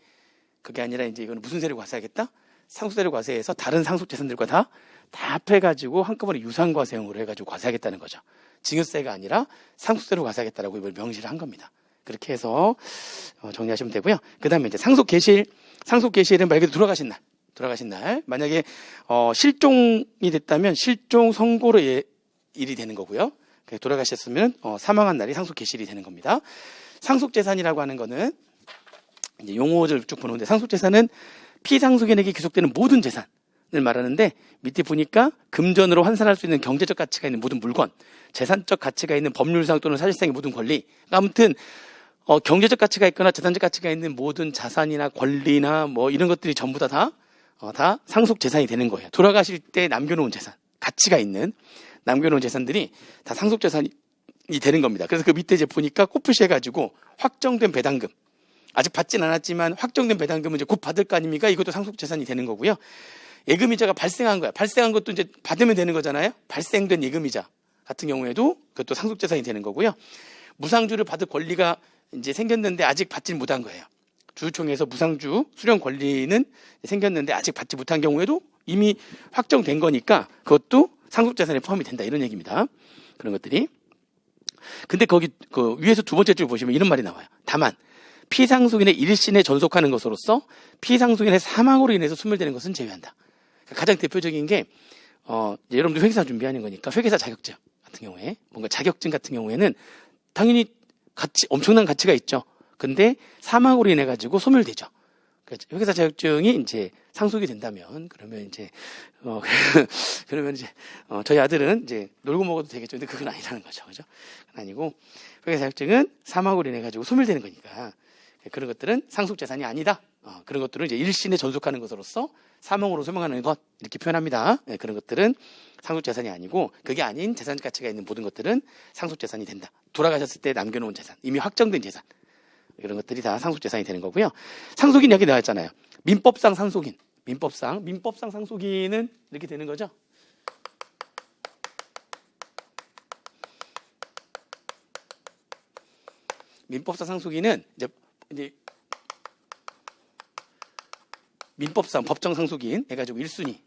그게 아니라 이제 이거는 무슨 세를 과세하겠다? 상속세를 과세해서 다른 상속재산들과 다 합해가지고 한꺼번에 유상과세용으로 해가지고 과세하겠다는 거죠. 증여세가 아니라 상속세로 과세하겠다라고 이걸 명시를 한 겁니다. 그렇게 해서 정리하시면 되고요. 그 다음에 이제 상속개시일은 말 그대로 돌아가신 날 만약에 실종이 됐다면 실종 선고로 일이 되는 거고요. 돌아가셨으면 사망한 날이 상속개시일이 되는 겁니다. 상속재산이라고 하는 거는 이제 용어를 쭉 보는데 상속재산은 피상속인에게 귀속되는 모든 재산을 말하는데 밑에 보니까 금전으로 환산할 수 있는 경제적 가치가 있는 모든 물건, 재산적 가치가 있는 법률상 또는 사실상의 모든 권리, 아무튼 경제적 가치가 있거나 재산적 가치가 있는 모든 자산이나 권리나 뭐 이런 것들이 전부 다 상속 재산이 되는 거예요. 돌아가실 때 남겨놓은 재산, 가치가 있는 남겨놓은 재산들이 다 상속 재산이 되는 겁니다. 그래서 그 밑에 이제 보니까 코프시 해가지고 확정된 배당금, 아직 받진 않았지만 확정된 배당금은 이제 곧 받을 거 아닙니까? 이것도 상속 재산이 되는 거고요. 예금이자가 발생한 거야. 발생한 것도 이제 받으면 되는 거잖아요. 발생된 예금이자 같은 경우에도 그것도 상속 재산이 되는 거고요. 무상주를 받을 권리가 이제 생겼는데 아직 받지는 못한 거예요. 주주총회에서 무상주 수령 권리는 생겼는데 아직 받지 못한 경우에도 이미 확정된 거니까 그것도 상속재산에 포함이 된다 이런 얘기입니다. 그런 것들이. 근데 거기 그 위에서 두 번째 줄 보시면 이런 말이 나와요. 다만 피상속인의 일신에 전속하는 것으로서 피상속인의 사망으로 인해서 소멸되는 것은 제외한다. 가장 대표적인 게 여러분들 회계사 준비하는 거니까 회계사 자격증 같은 경우에 뭔가 자격증 같은 경우에는 당연히 엄청난 가치가 있죠. 근데 사망으로 인해 가지고 소멸되죠. 회계사 자격증이 이제 상속이 된다면 그러면 이제 저희 아들은 이제 놀고 먹어도 되겠죠. 근데 그건 아니라는 거죠. 그죠? 그건 아니고 회계사 자격증은 사망으로 인해 가지고 소멸되는 거니까 그런 것들은 상속 재산이 아니다. 그런 것들은 이제 일신에 전속하는 것으로서 사망으로 소멸하는 것 이렇게 표현합니다. 그런 것들은 상속 재산이 아니고 그게 아닌 재산 가치가 있는 모든 것들은 상속 재산이 된다. 돌아가셨을 때 남겨놓은 재산, 이미 확정된 재산 이런 것들이 다 상속 재산이 되는 거고요. 상속인 여기 나왔잖아요. 민법상 상속인, 민법상 상속인은 이렇게 되는 거죠. 민법상 상속인은 이제 민법상 법정 상속인 해가지고 1순위.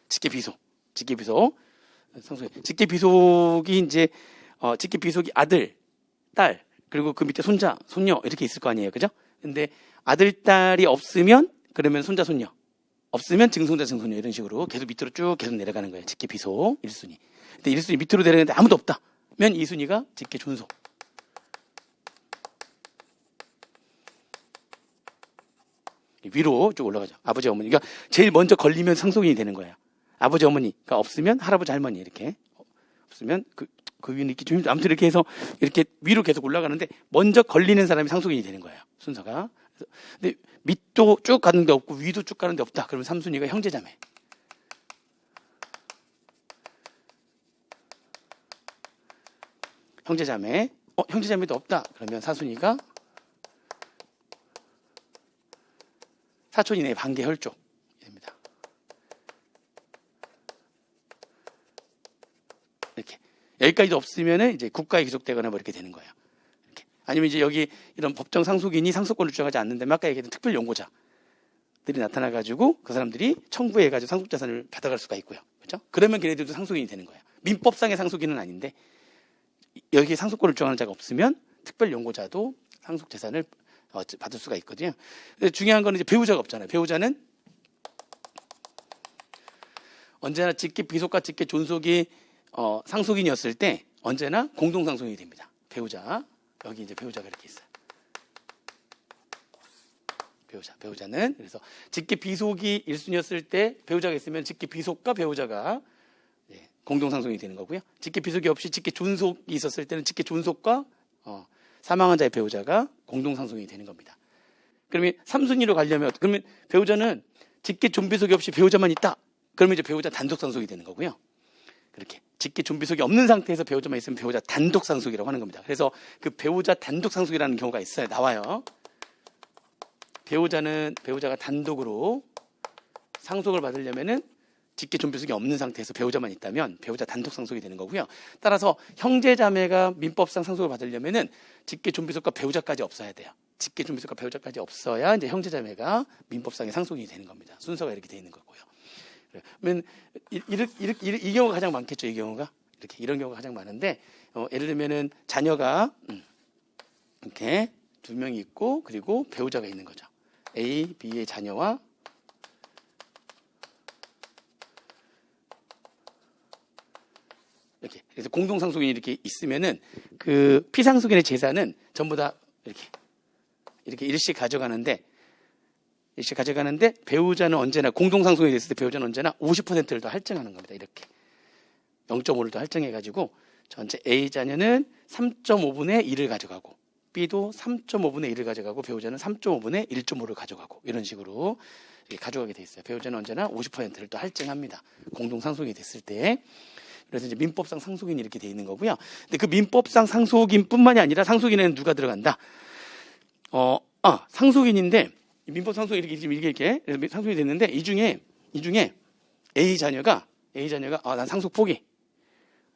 직계비속 상속인. 직계비속이 이제 직계비속이 아들, 딸, 그리고 그 밑에 손자, 손녀 이렇게 있을 거 아니에요, 그죠? 근데 아들, 딸이 없으면 그러면 손자, 손녀, 없으면 증손자, 증손녀 이런 식으로 계속 밑으로 쭉 계속 내려가는 거예요. 직계비속 1순위. 근데 1순위 밑으로 내려가는데 아무도 없다면 2순위가 직계존속. 위로 쭉 올라가죠. 아버지, 어머니. 그러니까 제일 먼저 걸리면 상속인이 되는 거예요. 아버지, 어머니가 없으면 할아버지, 할머니 이렇게. 없으면 그 위는 이렇게 좀 아무튼 이렇게 해서 이렇게 위로 계속 올라가는데 먼저 걸리는 사람이 상속인이 되는 거예요. 순서가. 근데 밑도 쭉 가는 데 없고 위도 쭉 가는 데 없다. 그러면 3순위가 형제자매. 형제자매도 없다. 그러면 4순위가 사촌 이내 반계 혈족 됩니다. 이렇게 여기까지도 없으면은 이제 국가에 귀속되거나 뭐 이렇게 되는 거예요. 이렇게. 아니면 이제 여기 이런 법정 상속인이 상속권을 주장하지 않는데 아까 얘기했던 특별 연고자들이 나타나가지고 그 사람들이 청구해가지고 상속재산을 받아갈 수가 있고요. 그렇죠? 그러면 걔네들도 상속인이 되는 거예요. 민법상의 상속인은 아닌데 여기에 상속권을 주장하는 자가 없으면 특별 연고자도 상속재산을 받을 수가 있거든요. 근데 중요한 거는 이제 배우자가 없잖아요. 배우자는 언제나 직계비속과 직계존속이 상속인이었을 때 언제나 공동상속인이 됩니다. 배우자. 여기 이제 배우자가 이렇게 있어요. 배우자는 그래서 직계비속이 1순위였을 때 배우자가 있으면 직계비속과 배우자가 공동상속인이 되는 거고요. 직계비속이 없이 직계존속이 있었을 때는 직계존속과 사망한 자의 배우자가 공동상속인이 되는 겁니다. 그러면 3순위로 가려면 그러면 배우자는 직계존비속이 없이 배우자만 있다. 그러면 이제 배우자 단독상속이 되는 거고요. 그렇게 직계존비속이 없는 상태에서 배우자만 있으면 배우자 단독상속이라고 하는 겁니다. 그래서 그 배우자 단독상속이라는 경우가 있어요. 나와요. 배우자가 단독으로 상속을 받으려면은 직계존비속이 없는 상태에서 배우자만 있다면 배우자 단독 상속이 되는 거고요. 따라서 형제자매가 민법상 상속을 받으려면은 직계존비속과 배우자까지 없어야 돼요. 직계존비속과 배우자까지 없어야 이제 형제자매가 민법상의 상속이 되는 겁니다. 순서가 이렇게 되어 있는 거고요. 그러면 이 경우가 가장 많겠죠. 이 경우가 이런 경우가 가장 많은데 예를 들면은 자녀가 이렇게 2명이 있고 그리고 배우자가 있는 거죠. A, B의 자녀와 이렇게. 그래서 공동상속인이 이렇게 있으면은 그 피상속인의 재산은 전부 다 이렇게 일씩 가져가는데 배우자는 언제나 공동상속인이 됐을 때 배우자는 언제나 50%를 더 할증하는 겁니다. 이렇게 0.5를 더 할증해가지고 전체 A 자녀는 3.5분의 1을 가져가고 B도 3.5분의 1을 가져가고 배우자는 3.5분의 1.5를 가져가고 이런 식으로 이렇게 가져가게 돼 있어요. 배우자는 언제나 50%를 또 할증합니다. 공동상속인이 됐을 때. 그래서 이제 민법상 상속인이 이렇게 돼 있는 거고요. 근데 그 민법상 상속인뿐만이 아니라 상속인에는 누가 들어간다? 상속인인데 민법 상속이 이렇게 상속이 됐는데 이 중에 A 자녀가 난 상속 포기.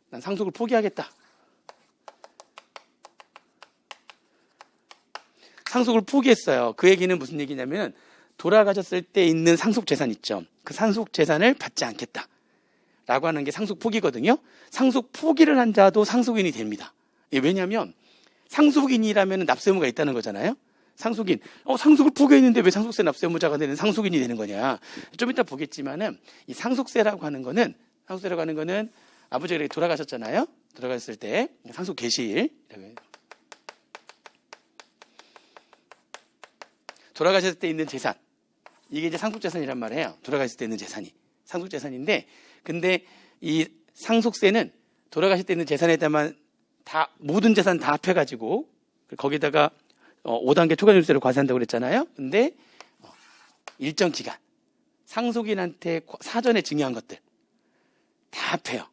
난 상속을 포기하겠다. 상속을 포기했어요. 그 얘기는 무슨 얘기냐면 돌아가셨을 때 있는 상속 재산 있죠. 그 상속 재산을 받지 않겠다. 라고 하는 게 상속 포기거든요. 상속 포기를 한 자도 상속인이 됩니다. 왜냐하면 상속인이라면 납세의무가 있다는 거잖아요. 상속인. 상속을 포기했는데 왜 상속세 납세의무자가 되는 상속인이 되는 거냐. 좀 이따 보겠지만은 이 상속세라고 하는 거는 아버지가 이렇게 돌아가셨잖아요. 돌아갔을 때 상속 개시일. 돌아가셨을 때 있는 재산. 이게 이제 상속재산이란 말이에요. 돌아가셨을 때 있는 재산이. 상속재산인데 근데 이 상속세는 돌아가실 때 있는 재산에다만 모든 재산 다 합해가지고 거기다가 5단계 초과유세를 과세한다고 그랬잖아요. 근데 일정 기간 상속인한테 사전에 증여한 것들 다 합해요.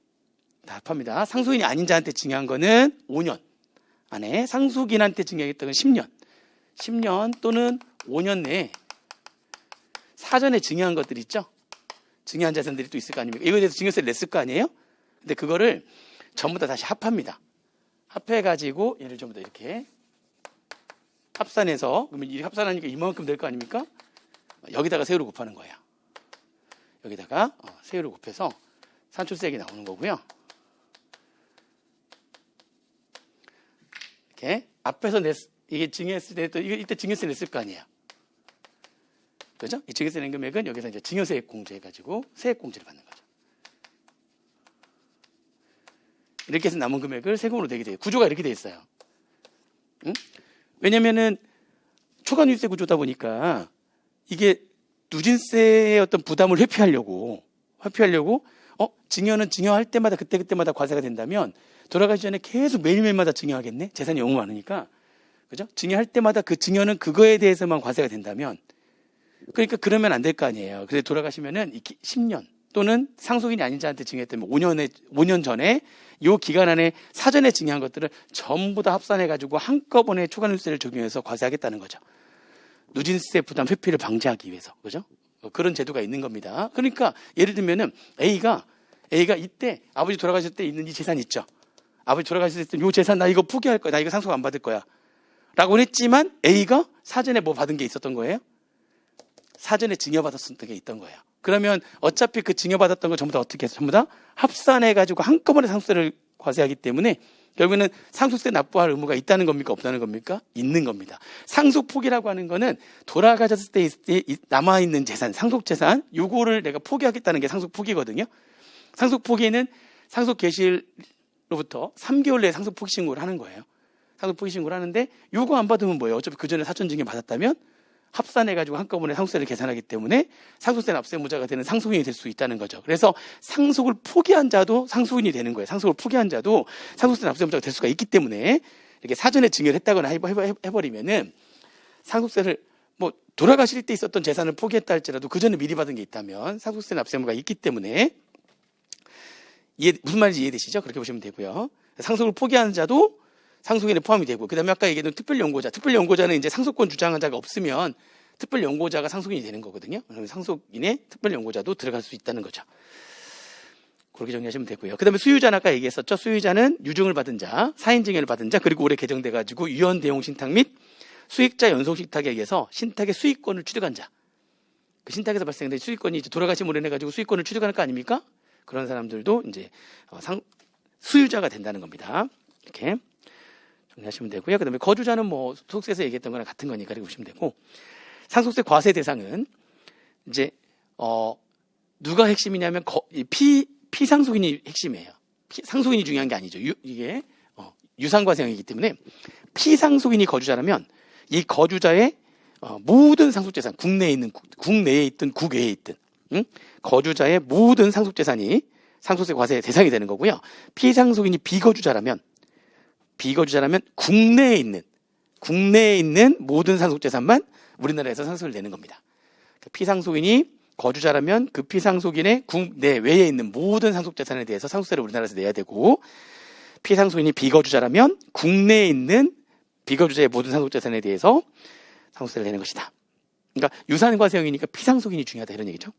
다 합합니다. 상속인이 아닌 자한테 증여한 거는 5년 안에, 상속인한테 증여했던 건 10년 또는 5년 내에 사전에 증여한 것들 있죠. 증여한 자산들이 또 있을 거 아닙니까? 이거에 대해서 증여세를 냈을 거 아니에요? 근데 그거를 전부 다 다시 합합니다. 합해가지고 얘를 전부 다 이렇게 합산해서, 그러면 이 합산하니까 이만큼 될 거 아닙니까? 여기다가 세율을 곱하는 거예요. 여기다가 세율을 곱해서 산출세액이 나오는 거고요. 이렇게 앞에서 이게 증여했을 때 또 이때 증여세 냈을 거 아니에요. 그죠? 이 증여세 낸 금액은 여기서 이제 증여세액 공제해가지고 세액 공제를 받는 거죠. 이렇게 해서 남은 금액을 세금으로 내게 돼요. 구조가 이렇게 돼 있어요. 응? 왜냐면은 초과유세 구조다 보니까 이게 누진세의 어떤 부담을 회피하려고 증여는 증여할 때마다 그때마다 과세가 된다면 돌아가기 전에 계속 매일매일마다 증여하겠네? 재산이 너무 많으니까. 그죠? 증여할 때마다 그 증여는 그거에 대해서만 과세가 된다면, 그러니까 그러면 안 될 거 아니에요. 그래서 돌아가시면은 10년 또는 상속인이 아닌 자한테 증여했다면 5년 전에 요 기간 안에 사전에 증여한 것들을 전부 다 합산해가지고 한꺼번에 초과유세를 적용해서 과세하겠다는 거죠. 누진세 부담 회피를 방지하기 위해서. 그죠? 그런 제도가 있는 겁니다. 그러니까 예를 들면은 A가 이때 아버지 돌아가실 때 있는 이 재산 있죠. 아버지 돌아가실 때 이 재산 나 이거 포기할 거야. 나 이거 상속 안 받을 거야. 라고 했지만 A가 사전에 뭐 받은 게 있었던 거예요? 사전에 증여받았던 게 있던 거예요. 그러면 어차피 그 증여받았던 거 전부 다 어떻게 해서 전부 다 합산해가지고 한꺼번에 상속세를 과세하기 때문에 결국에는 상속세 납부할 의무가 있다는 겁니까? 없다는 겁니까? 있는 겁니다. 상속포기라고 하는 거는 돌아가셨을 때 남아있는 재산, 상속재산, 요거를 내가 포기하겠다는 게 상속포기거든요. 상속포기에는 상속 개시일로부터 3개월 내에 상속포기 신고를 하는 거예요. 상속포기 신고를 하는데 요거 안 받으면 뭐예요? 어차피 그 전에 사전 증여 받았다면 합산해가지고 한꺼번에 상속세를 계산하기 때문에 상속세 납세무자가 되는 상속인이 될 수 있다는 거죠. 그래서 상속을 포기한 자도 상속인이 되는 거예요. 상속을 포기한 자도 상속세 납세무자가 될 수가 있기 때문에 이렇게 사전에 증여를 했다거나 해버리면은 상속세를 뭐 돌아가실 때 있었던 재산을 포기했다 할지라도 그 전에 미리 받은 게 있다면 상속세 납세무가 있기 때문에 무슨 말인지 이해되시죠? 그렇게 보시면 되고요. 상속을 포기하는 자도 상속인에 포함이 되고, 그 다음에 아까 얘기했던 특별연고자는 이제 상속권 주장한 자가 없으면 특별연고자가 상속인이 되는 거거든요. 그러면 상속인의 특별연고자도 들어갈 수 있다는 거죠. 그렇게 정리하시면 되고요. 그 다음에 수유자는 아까 얘기했었죠. 수유자는 유증을 받은 자, 사인증여를 받은 자, 그리고 올해 개정돼가지고 유연대용 신탁 및 수익자 연속 신탁에 의해서 신탁의 수익권을 취득한 자. 그 신탁에서 발생된 수익권이 이제 돌아가심으로 인해가지고 수익권을 취득할 거 아닙니까? 그런 사람들도 이제 수유자가 된다는 겁니다. 이렇게 정리하시면 되고요. 그 다음에 거주자는 뭐 속세에서 얘기했던 거랑 같은 거니까 이렇게 보시면 되고, 상속세 과세 대상은 이제 누가 핵심이냐면 피상속인이 핵심이에요. 상속인이 중요한 게 아니죠. 이게 유상과세형이기 때문에 피상속인이 거주자라면 이 거주자의 모든 상속재산, 국내에 있든 국외에 있든 거주자의 모든 상속재산이 상속세 과세 대상이 되는 거고요. 피상속인이 비거주자라면 국내에 있는 모든 상속재산만 우리나라에서 상속을 내는 겁니다. 피상속인이 거주자라면 그 피상속인의 국내외에 있는 모든 상속재산에 대해서 상속세를 우리나라에서 내야 되고, 피상속인이 비거주자라면 국내에 있는 비거주자의 모든 상속재산에 대해서 상속세를 내는 것이다. 그러니까 유산과세형이니까 피상속인이 중요하다 이런 얘기죠.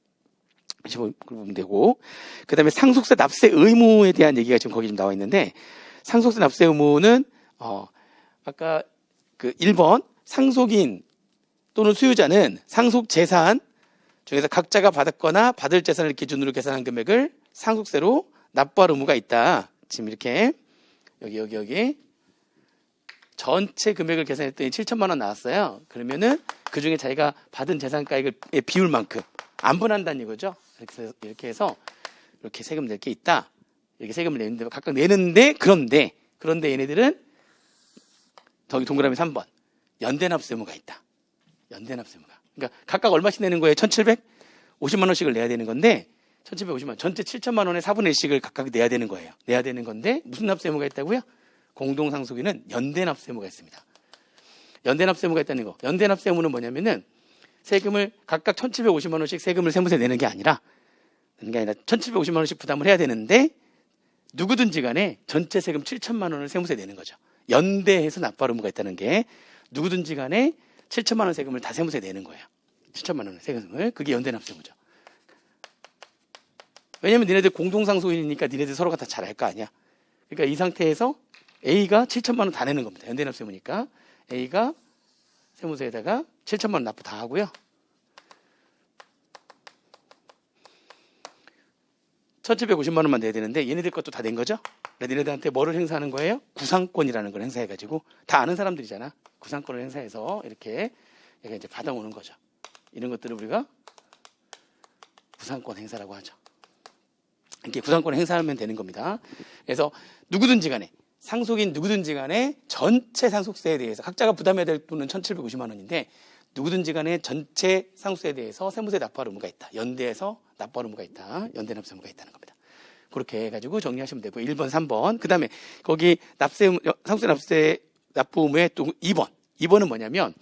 보면 되고, 그 다음에 상속세 납세 의무에 대한 얘기가 지금 거기 좀 나와 있는데, 상속세 납세 의무는 아까 그 1번 상속인 또는 수유자는 상속 재산 중에서 각자가 받았거나 받을 재산을 기준으로 계산한 금액을 상속세로 납부할 의무가 있다. 지금 이렇게 여기 전체 금액을 계산했더니 7천만 원 나왔어요. 그러면은 그 중에 자기가 받은 재산가액을 비울 만큼 안 분한다는 이거죠. 이렇게 해서 이렇게 세금 낼 게 있다. 이렇게 세금을 내는데 각각 내는데, 그런데 얘네들은 저기 동그라미 3번 연대납세무가 있다. 연대납세무가. 그러니까 각각 얼마씩 내는 거예요? 1,750만 원씩을 내야 되는 건데, 1,750만 원, 전체 7천만 원의 4분의 1씩을 각각 내야 되는 거예요. 내야 되는 건데 무슨 납세무가 있다고요? 공동상속인은 연대납세무가 있습니다. 연대납세무가 있다는 거. 연대납세무는 뭐냐면은 세금을 각각 1,750만 원씩 세금을 세무세 내는 게 아니라 1,750만 원씩 부담을 해야 되는데, 누구든지 간에 전체 세금 7천만 원을 세무세 내는 거죠. 연대해서 납부할 의무가 있다는 게 누구든지 간에 7천만 원 세금을 다 세무세 내는 거예요. 7천만 원의 세금을. 그게 연대납세무죠. 왜냐면 니네들 공동상속인이니까 니네들 서로가 다 잘 알 거 아니야. 그러니까 이 상태에서 A가 7천만 원 다 내는 겁니다. 연대납세무니까 A가 세무서에다가 7천만 원 납부 다 하고요. 1,750만 원만 내야 되는데 얘네들 것도 다 낸 거죠? 그래서 얘네들한테 뭐를 행사하는 거예요? 구상권이라는 걸 행사해가지고 다 아는 사람들이잖아. 구상권을 행사해서 이렇게 얘가 이제 받아오는 거죠. 이런 것들을 우리가 구상권 행사라고 하죠. 이렇게 구상권 행사하면 되는 겁니다. 그래서 누구든지 간에 상속인 누구든지 간에 전체 상속세에 대해서 각자가 부담해야 될 분은 1,750만 원인데 누구든지 간에 전체 상속세에 대해서 세무서에 납부할 의무가 있다. 연대에서 납부할 의무가 있다. 연대납세 의무가 있다는 겁니다. 그렇게 해가지고 정리하시면 되고 1번, 3번. 그 다음에 거기 상속세 납세 납부 의무의 또 2번. 2번은 뭐냐면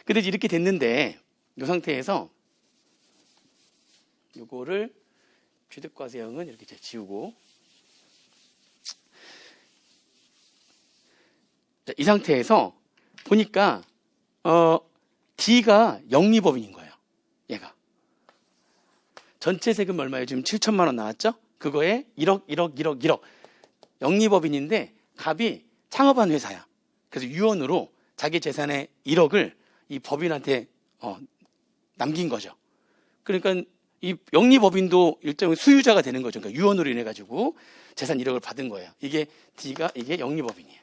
근데 이렇게 됐는데 이 상태에서 요거를 취득과세형은 이렇게 지우고 자, 이 상태에서 보니까 D가 영리법인인 거예요. 얘가 전체 세금 얼마예요? 지금 7천만 원 나왔죠? 그거에 1억 영리법인인데 갑이 창업한 회사야. 그래서 유언으로 자기 재산의 1억을 이 법인한테 남긴 거죠. 그러니까 이 영리법인도 일종의 수유자가 되는 거죠. 그러니까 유언으로 인해 가지고 재산 1억을 받은 거예요. 이게 영리법인이에요.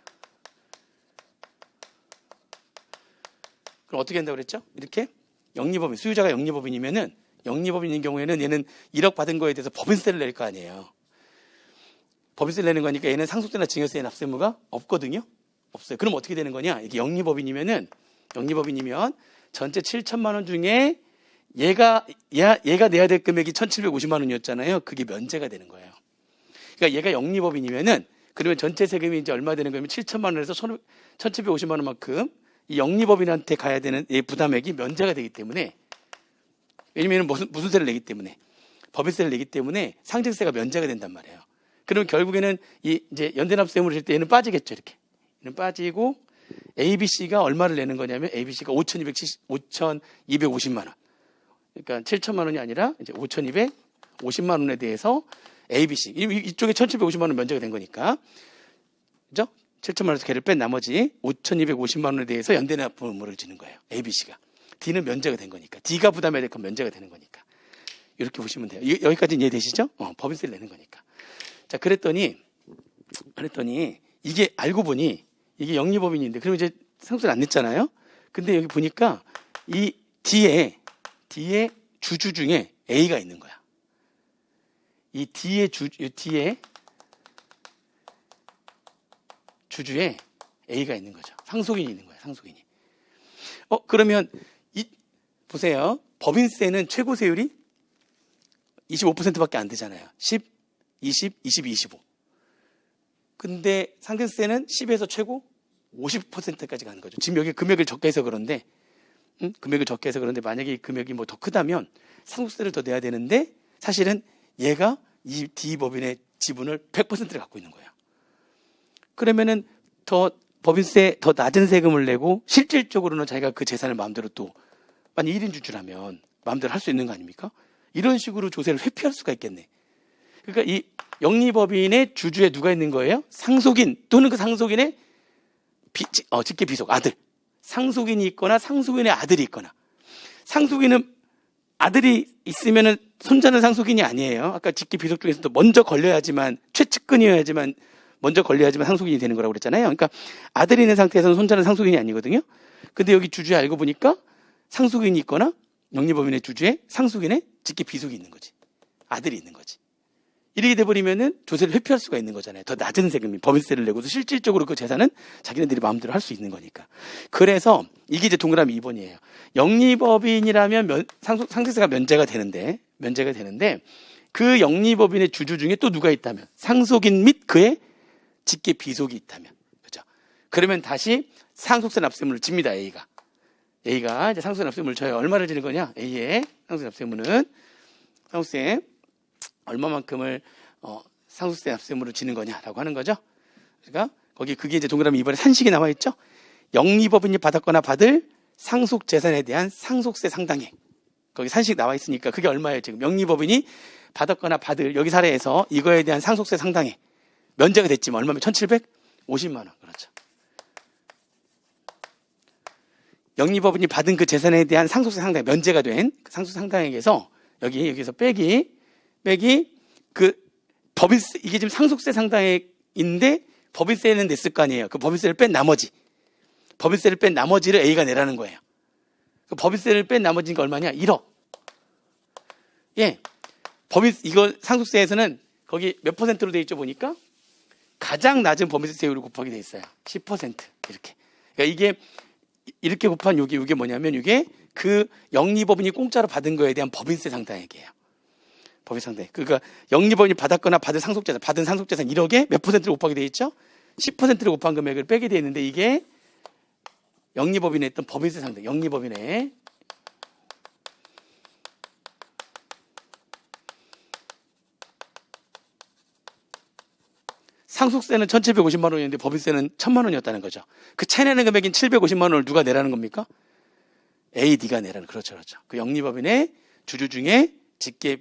그럼 어떻게 한다고 그랬죠? 이렇게 영리법인, 수유자가 영리법인이면은 영리법인인 경우에는 얘는 1억 받은 거에 대해서 법인세를 낼 거 아니에요. 법인세를 내는 거니까 얘는 상속세나 증여세의 납세의무가 없거든요. 없어요. 그럼 어떻게 되는 거냐? 이게 영리법인이면 전체 7천만 원 중에 얘가 내야 될 금액이 1,750만 원이었잖아요. 그게 면제가 되는 거예요. 그러니까 얘가 영리법인이면은 그러면 전체 세금이 이제 얼마 되는 거면 7천만 원에서 1,750만 원만큼 이 영리법인한테 가야 되는 이 부담액이 면제가 되기 때문에 왜냐면 무슨 세를 내기 때문에 법인세를 내기 때문에 상증세가 면제가 된단 말이에요. 그러면 결국에는 이제 연대납세의무를 질 때 얘는 빠지겠죠. 이렇게 얘는 빠지고 ABC가 얼마를 내는 거냐면 ABC가 5,250만 원. 그러니까 7천만 원이 아니라 이제 5,250만 원에 대해서 ABC 이쪽에 1,750만 원 면제가 된 거니까 그죠? 7천만 원에서 걔를 뺀 나머지 5,250만 원에 대해서 연대납부 의무를 지는 거예요. ABC가. D는 면제가 된 거니까. D가 부담해야 될 건 면제가 되는 거니까. 이렇게 보시면 돼요. 여기까지는 이해되시죠? 법인세를 내는 거니까. 자, 그랬더니 이게 알고 보니 이게 영리법인인데 그러면 이제 상속세를 안 냈잖아요. 근데 여기 보니까 이 D에 주주 중에 A가 있는 거야. 이 D의 주주에 A가 있는 거죠. 상속인이 있는 거예요. 상속인이. 그러면 보세요. 법인세는 최고 세율이 25%밖에 안 되잖아요. 10, 20, 22, 25. 근데 상증세는 10에서 최고 50%까지 가는 거죠. 지금 여기 금액을 적게 해서 그런데 만약에 이 금액이 뭐 더 크다면 상속세를 더 내야 되는데 사실은 얘가 이 D법인의 지분을 100%를 갖고 있는 거예요. 그러면은 법인세 더 낮은 세금을 내고 실질적으로는 자기가 그 재산을 마음대로 또 만약 1인 주주라면 마음대로 할 수 있는 거 아닙니까? 이런 식으로 조세를 회피할 수가 있겠네. 그러니까 이 영리법인의 주주에 누가 있는 거예요? 상속인 또는 그 상속인의 직계 비속 아들. 상속인이 있거나 상속인의 아들이 있거나. 상속인은 아들이 있으면은 손자는 상속인이 아니에요. 아까 직계 비속 중에서도 먼저 걸려야지만 최측근이어야지만 먼저 걸려야지만 상속인이 되는 거라고 그랬잖아요. 그러니까 아들이 있는 상태에서는 손자는 상속인이 아니거든요. 근데 여기 주주에 알고 보니까 상속인이 있거나 영리법인의 주주에 상속인의 직계 비속이 있는 거지. 아들이 있는 거지. 이렇게 돼버리면은 조세를 회피할 수가 있는 거잖아요. 더 낮은 세금이 법인세를 내고도 실질적으로 그 재산은 자기네들이 마음대로 할 수 있는 거니까. 그래서 이게 이제 동그라미 2번이에요. 영리법인이라면 상속세가 면제가 되는데 그 영리법인의 주주 중에 또 누가 있다면 상속인 및 그의 직계 비속이 있다면 그죠? 그러면 다시 상속세 납세의무를 집니다. A가 이제 상속세 납세의무를 져요. 얼마를 지는 거냐? A의 상속세 납세의무는 상속세 얼마만큼을 상속세 납세의무를 지는 거냐라고 하는 거죠. 그러니까 그게 이제 동그라미 2번에 산식이 나와 있죠. 영리법인이 받았거나 받을 상속 재산에 대한 상속세 상당액. 거기 산식 나와 있으니까 그게 얼마예요? 지금 영리법인이 받았거나 받을 여기 사례에서 이거에 대한 상속세 상당액 면제가 됐지만 얼마면 1,750만 원. 그렇죠. 영리법인이 받은 그 재산에 대한 상속세 상당액 면제가 된 상속세 상당액에서 여기서 빼기 그 법인세 이게 지금 상속세 상당액인데 법인세는 냈을 거 아니에요. 그 법인세를 뺀 나머지를 A가 내라는 거예요. 그 법인세를 뺀 나머지가 얼마냐? 1억. 예. 이거 상속세에서는 거기 몇 퍼센트로 돼 있죠 보니까 가장 낮은 법인세 세율을 곱하게 돼 있어요. 10% 이렇게. 그러니까 이게 이렇게 곱한 이게 뭐냐면 이게 그 영리법인이 공짜로 받은 거에 대한 법인세 상당액이에요. 법인세 상당액. 그러니까 영리법인이 받았거나 받은 상속재산 1억에 몇 퍼센트를 곱하게 돼 있죠? 10%를 곱한 금액을 빼게 돼 있는데 이게 영리법인에 했던 법인세 상당액. 영리법인에 상속세는 1,750만 원이었는데 법인세는 1,000만 원이었다는 거죠. 그 차이 나는 금액인 750만 원을 누가 내라는 겁니까? AD가 내라는. 그렇죠. 그 영리법인의 주주 중에 직계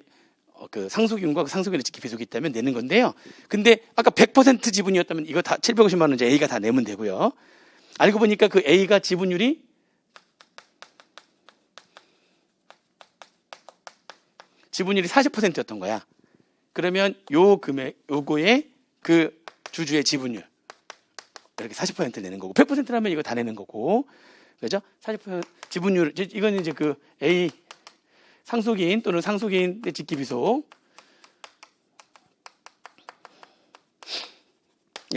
그 상속인과 그 상속인의 직계 비속이 있다면 내는 건데요. 근데 아까 100% 지분이었다면 이거 다 750만 원 이제 A가 다 내면 되고요. 알고 보니까 그 A가 지분율이 지분율이 40%였던 거야. 그러면 요 금액 요거에 그 주주의 지분율 이렇게 40% 내는 거고 100%라면 이거 다 내는 거고 그죠? 40% 지분율 이건 이제 그 A 상속인 또는 상속인의 직기비속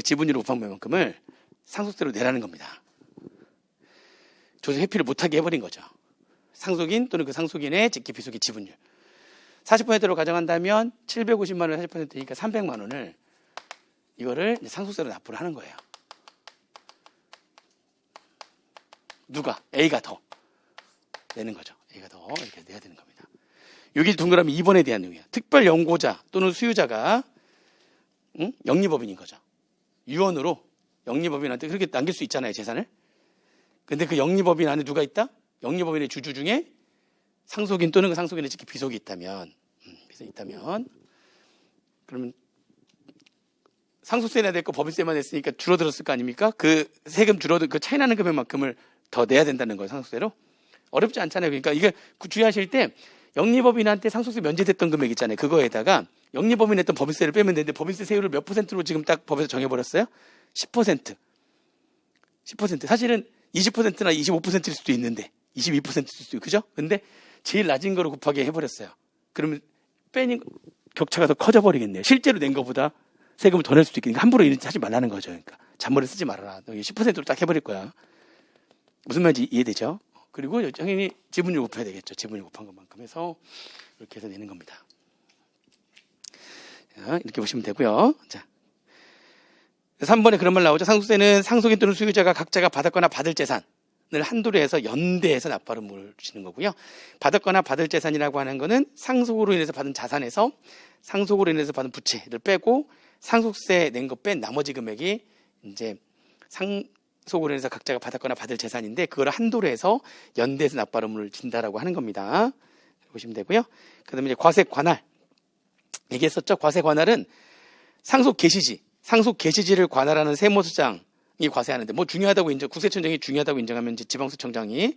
지분율을 곱한 만큼을 상속세로 내라는 겁니다. 조세 회피를 못하게 해버린 거죠. 상속인 또는 그 상속인의 직기비속의 지분율 40%로 가정한다면 750만 원 40%니까 300만 원을 이거를 상속세로 납부를 하는 거예요. 누가? A가 더 내는 거죠. A가 더 이렇게 내야 되는 겁니다. 여기 동그라미 2번에 대한 내용이에요. 특별 연고자 또는 수유자가 영리법인인 거죠. 유언으로 영리법인한테 그렇게 남길 수 있잖아요, 재산을. 근데 그 영리법인 안에 누가 있다? 영리법인의 주주 중에 상속인 또는 그 상속인의 직계 비속이 있다면 그러면 상속세 내야 될 거 법인세만 냈으니까 줄어들었을 거 아닙니까? 그 세금 그 차이 나는 금액만큼을 더 내야 된다는 거예요, 상속세로. 어렵지 않잖아요. 그러니까 이게 주의하실 때 영리법인한테 상속세 면제됐던 금액 있잖아요. 그거에다가 영리법인 했던 법인세를 빼면 되는데 법인세 세율을 몇 퍼센트로 지금 딱 법에서 정해버렸어요? 10%. 10%. 사실은 20%나 25%일 수도 있는데 22%일 수도 있고 그죠? 근데 제일 낮은 거로 곱하게 해버렸어요. 그러면 빼는 격차가 더 커져버리겠네요. 실제로 낸 거보다 세금을 더 낼 수도 있으니까 함부로 이런 짓 하지 말라는 거죠. 그러니까 잔머리 쓰지 말아라. 10%로 딱 해버릴 거야. 무슨 말인지 이해되죠? 그리고 당연히 지분율 곱해야 되겠죠. 지분율 곱한 것만큼 해서 이렇게 해서 내는 겁니다. 자, 이렇게 보시면 되고요. 자, 3번에 그런 말 나오죠. 상속세는 상속인 또는 수유자가 각자가 받았거나 받을 재산을 한도로 해서 연대해서 납부를 물으시는 거고요. 받았거나 받을 재산이라고 하는 거는 상속으로 인해서 받은 자산에서 상속으로 인해서 받은 부채를 빼고 상속세 낸 거 뺀 나머지 금액이 이제 상속으로 인해서 각자가 받았거나 받을 재산인데 그걸 한도로 해서 연대해서 납부를 진다라고 하는 겁니다. 보시면 되고요. 그다음에 이제 과세 관할 얘기했었죠. 과세 관할은 상속 개시지를 관할하는 세무서장이 과세하는데 뭐 중요하다고 국세청장이 중요하다고 인정하면 이제 지방세청장이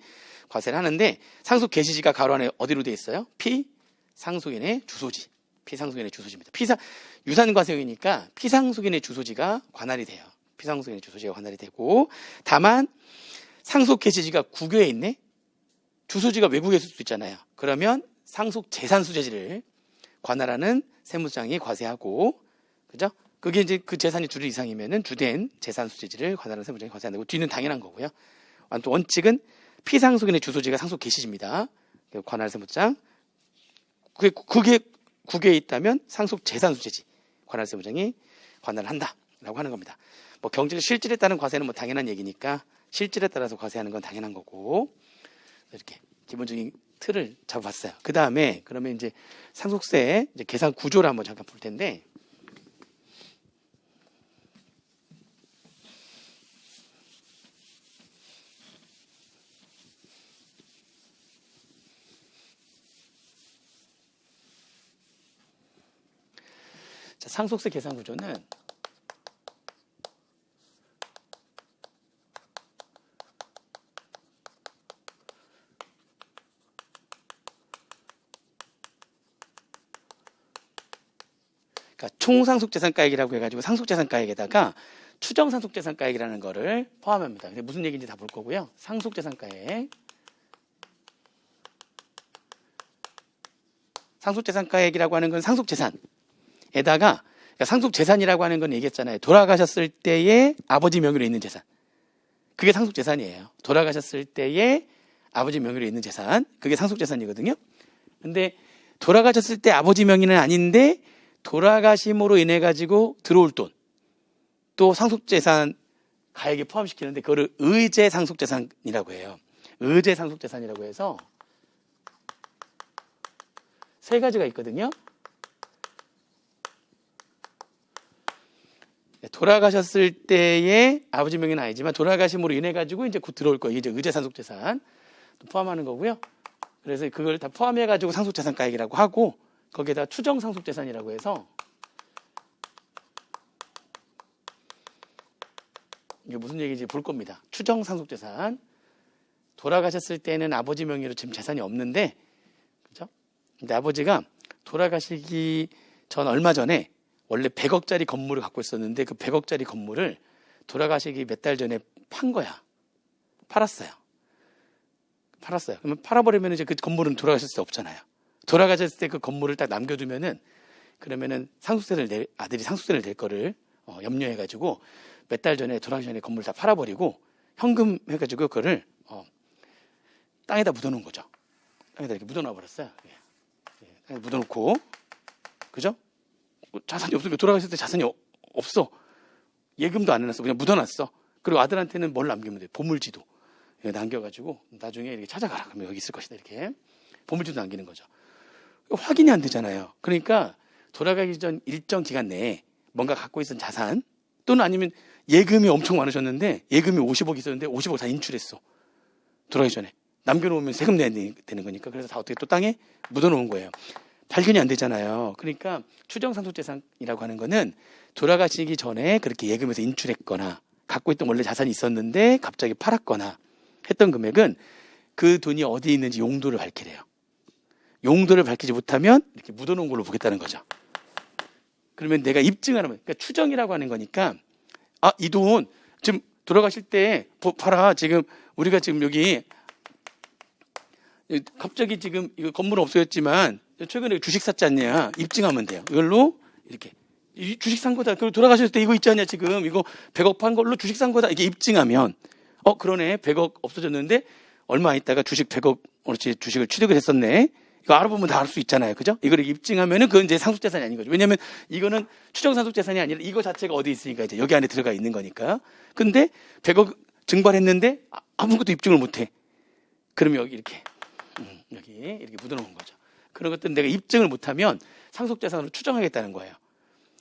과세를 하는데 상속 개시지가 가로 안에 어디로 돼 있어요? 피상속인의 주소지. 피상속인의 주소지입니다. 유산과세이니까 피상속인의 주소지가 관할이 돼요. 피상속인의 주소지가 관할이 되고 다만 상속 개시지가 국외에 있네? 주소지가 외국에 있을 수도 있잖아요. 그러면 상속 재산 수재지를 관할하는 세무장이 과세하고 그죠? 그게 이제 그 재산이 두 대 이상이면은 주된 재산 수재지를 관할하는 세무장이 과세한다고 뒤는 당연한 거고요. 또 원칙은 피상속인의 주소지가 상속 개시지입니다. 관할 세무장. 그게 국외에 있다면 상속 재산 수재지 관할 세무장이 관할을 한다라고 하는 겁니다. 뭐 경제적 실질에 따른 과세는 뭐 당연한 얘기니까 실질에 따라서 과세하는 건 당연한 거고 이렇게 기본적인 틀을 잡아봤어요. 그 다음에 그러면 이제 상속세 이제 계산 구조를 한번 잠깐 볼 텐데. 자, 상속세 계산 구조는 그러니까 총상속재산가액이라고 해가지고 상속재산가액에다가 추정상속재산가액이라는 거를 포함합니다. 근데 무슨 얘기인지 다 볼 거고요. 상속재산가액, 상속재산가액이라고 하는 건 상속재산에다가, 그러니까 상속재산이라고 하는 건 얘기했잖아요. 돌아가셨을 때의 아버지 명의로 있는 재산, 그게 상속재산이에요. 돌아가셨을 때의 아버지 명의로 있는 재산, 그게 상속재산이거든요. 근데 돌아가셨을 때 아버지 명의는 아닌데 돌아가심으로 인해 가지고 들어올 돈, 또 상속재산 가액에 포함시키는데 그거를 의제상속재산이라고 해요. 의제상속재산이라고 해서 세 가지가 있거든요. 돌아가셨을 때의 아버지 명의는 아니지만 돌아가심으로 인해 가지고 이제 곧 들어올 거예요. 이제 의제상속재산 포함하는 거고요. 그래서 그걸 다 포함해 가지고 상속재산가액이라고 하고, 거기에다 추정상속재산이라고 해서 이게 무슨 얘기인지 볼 겁니다. 추정상속재산, 돌아가셨을 때는 아버지 명의로 지금 재산이 없는데, 그죠? 근데 아버지가 돌아가시기 전 얼마 전에 원래 100억짜리 건물을 갖고 있었는데 그 100억짜리 건물을 돌아가시기 몇 달 전에 판 거야. 팔았어요. 그러면 팔아버리면 이제 그 건물은 돌아가실 수 없잖아요. 돌아가셨을 때 그 건물을 딱 남겨두면은, 그러면은 아들이 상속세를 낼 거를 염려해가지고 몇 달 전에 돌아가기 전에 건물을 다 팔아버리고 현금 해가지고 그거를 땅에다 묻어놓은 거죠. 땅에다 이렇게 묻어놔 버렸어요. 땅에 묻어놓고, 그죠? 자산이 없으면 돌아가실 때 자산이 없어. 예금도 안 해놨어. 그냥 묻어놨어. 그리고 아들한테는 뭘 남기면 돼? 보물지도 남겨가지고 나중에 이렇게 찾아가라. 그러면 여기 있을 것이다. 이렇게 보물지도 남기는 거죠. 확인이 안 되잖아요. 그러니까 돌아가기 전 일정 기간 내에 뭔가 갖고 있던 자산, 또는 아니면 예금이 엄청 많으셨는데 예금이 50억 있었는데 50억 다 인출했어. 돌아가기 전에. 남겨놓으면 세금 내야 되는 거니까. 그래서 다 어떻게 또 땅에 묻어놓은 거예요. 발견이 안 되잖아요. 그러니까 추정상속재산이라고 하는 거는 돌아가시기 전에 그렇게 예금에서 인출했거나 갖고 있던 원래 자산이 있었는데 갑자기 팔았거나 했던 금액은 그 돈이 어디에 있는지 용도를 밝히래요. 용도를 밝히지 못하면 이렇게 묻어놓은 걸로 보겠다는 거죠. 그러면 내가 입증하는 거예요. 그러니까 추정이라고 하는 거니까, 이 돈 지금 돌아가실 때 봐라. 지금 우리가 지금 여기 갑자기 지금 이거 건물 없어졌지만 최근에 주식 샀지 않냐, 입증하면 돼요. 이걸로 이렇게 이 주식 산 거다. 그리고 돌아가셨을 때 이거 있지 않냐, 지금 이거 100억 판 걸로 주식 산 거다. 이게 입증하면 그러네, 100억 없어졌는데 얼마 있다가 주식 100억 주식을 취득을 했었네. 이거 알아보면 다 알 수 있잖아요. 그죠? 이걸 입증하면은 그건 이제 상속재산이 아닌 거죠. 왜냐면 이거는 추정상속재산이 아니라 이거 자체가 어디 있으니까 이제 여기 안에 들어가 있는 거니까. 근데 100억 증발했는데 아무것도 입증을 못 해. 그러면 여기 이렇게 묻어놓은 거죠. 그런 것들은 내가 입증을 못하면 상속재산으로 추정하겠다는 거예요.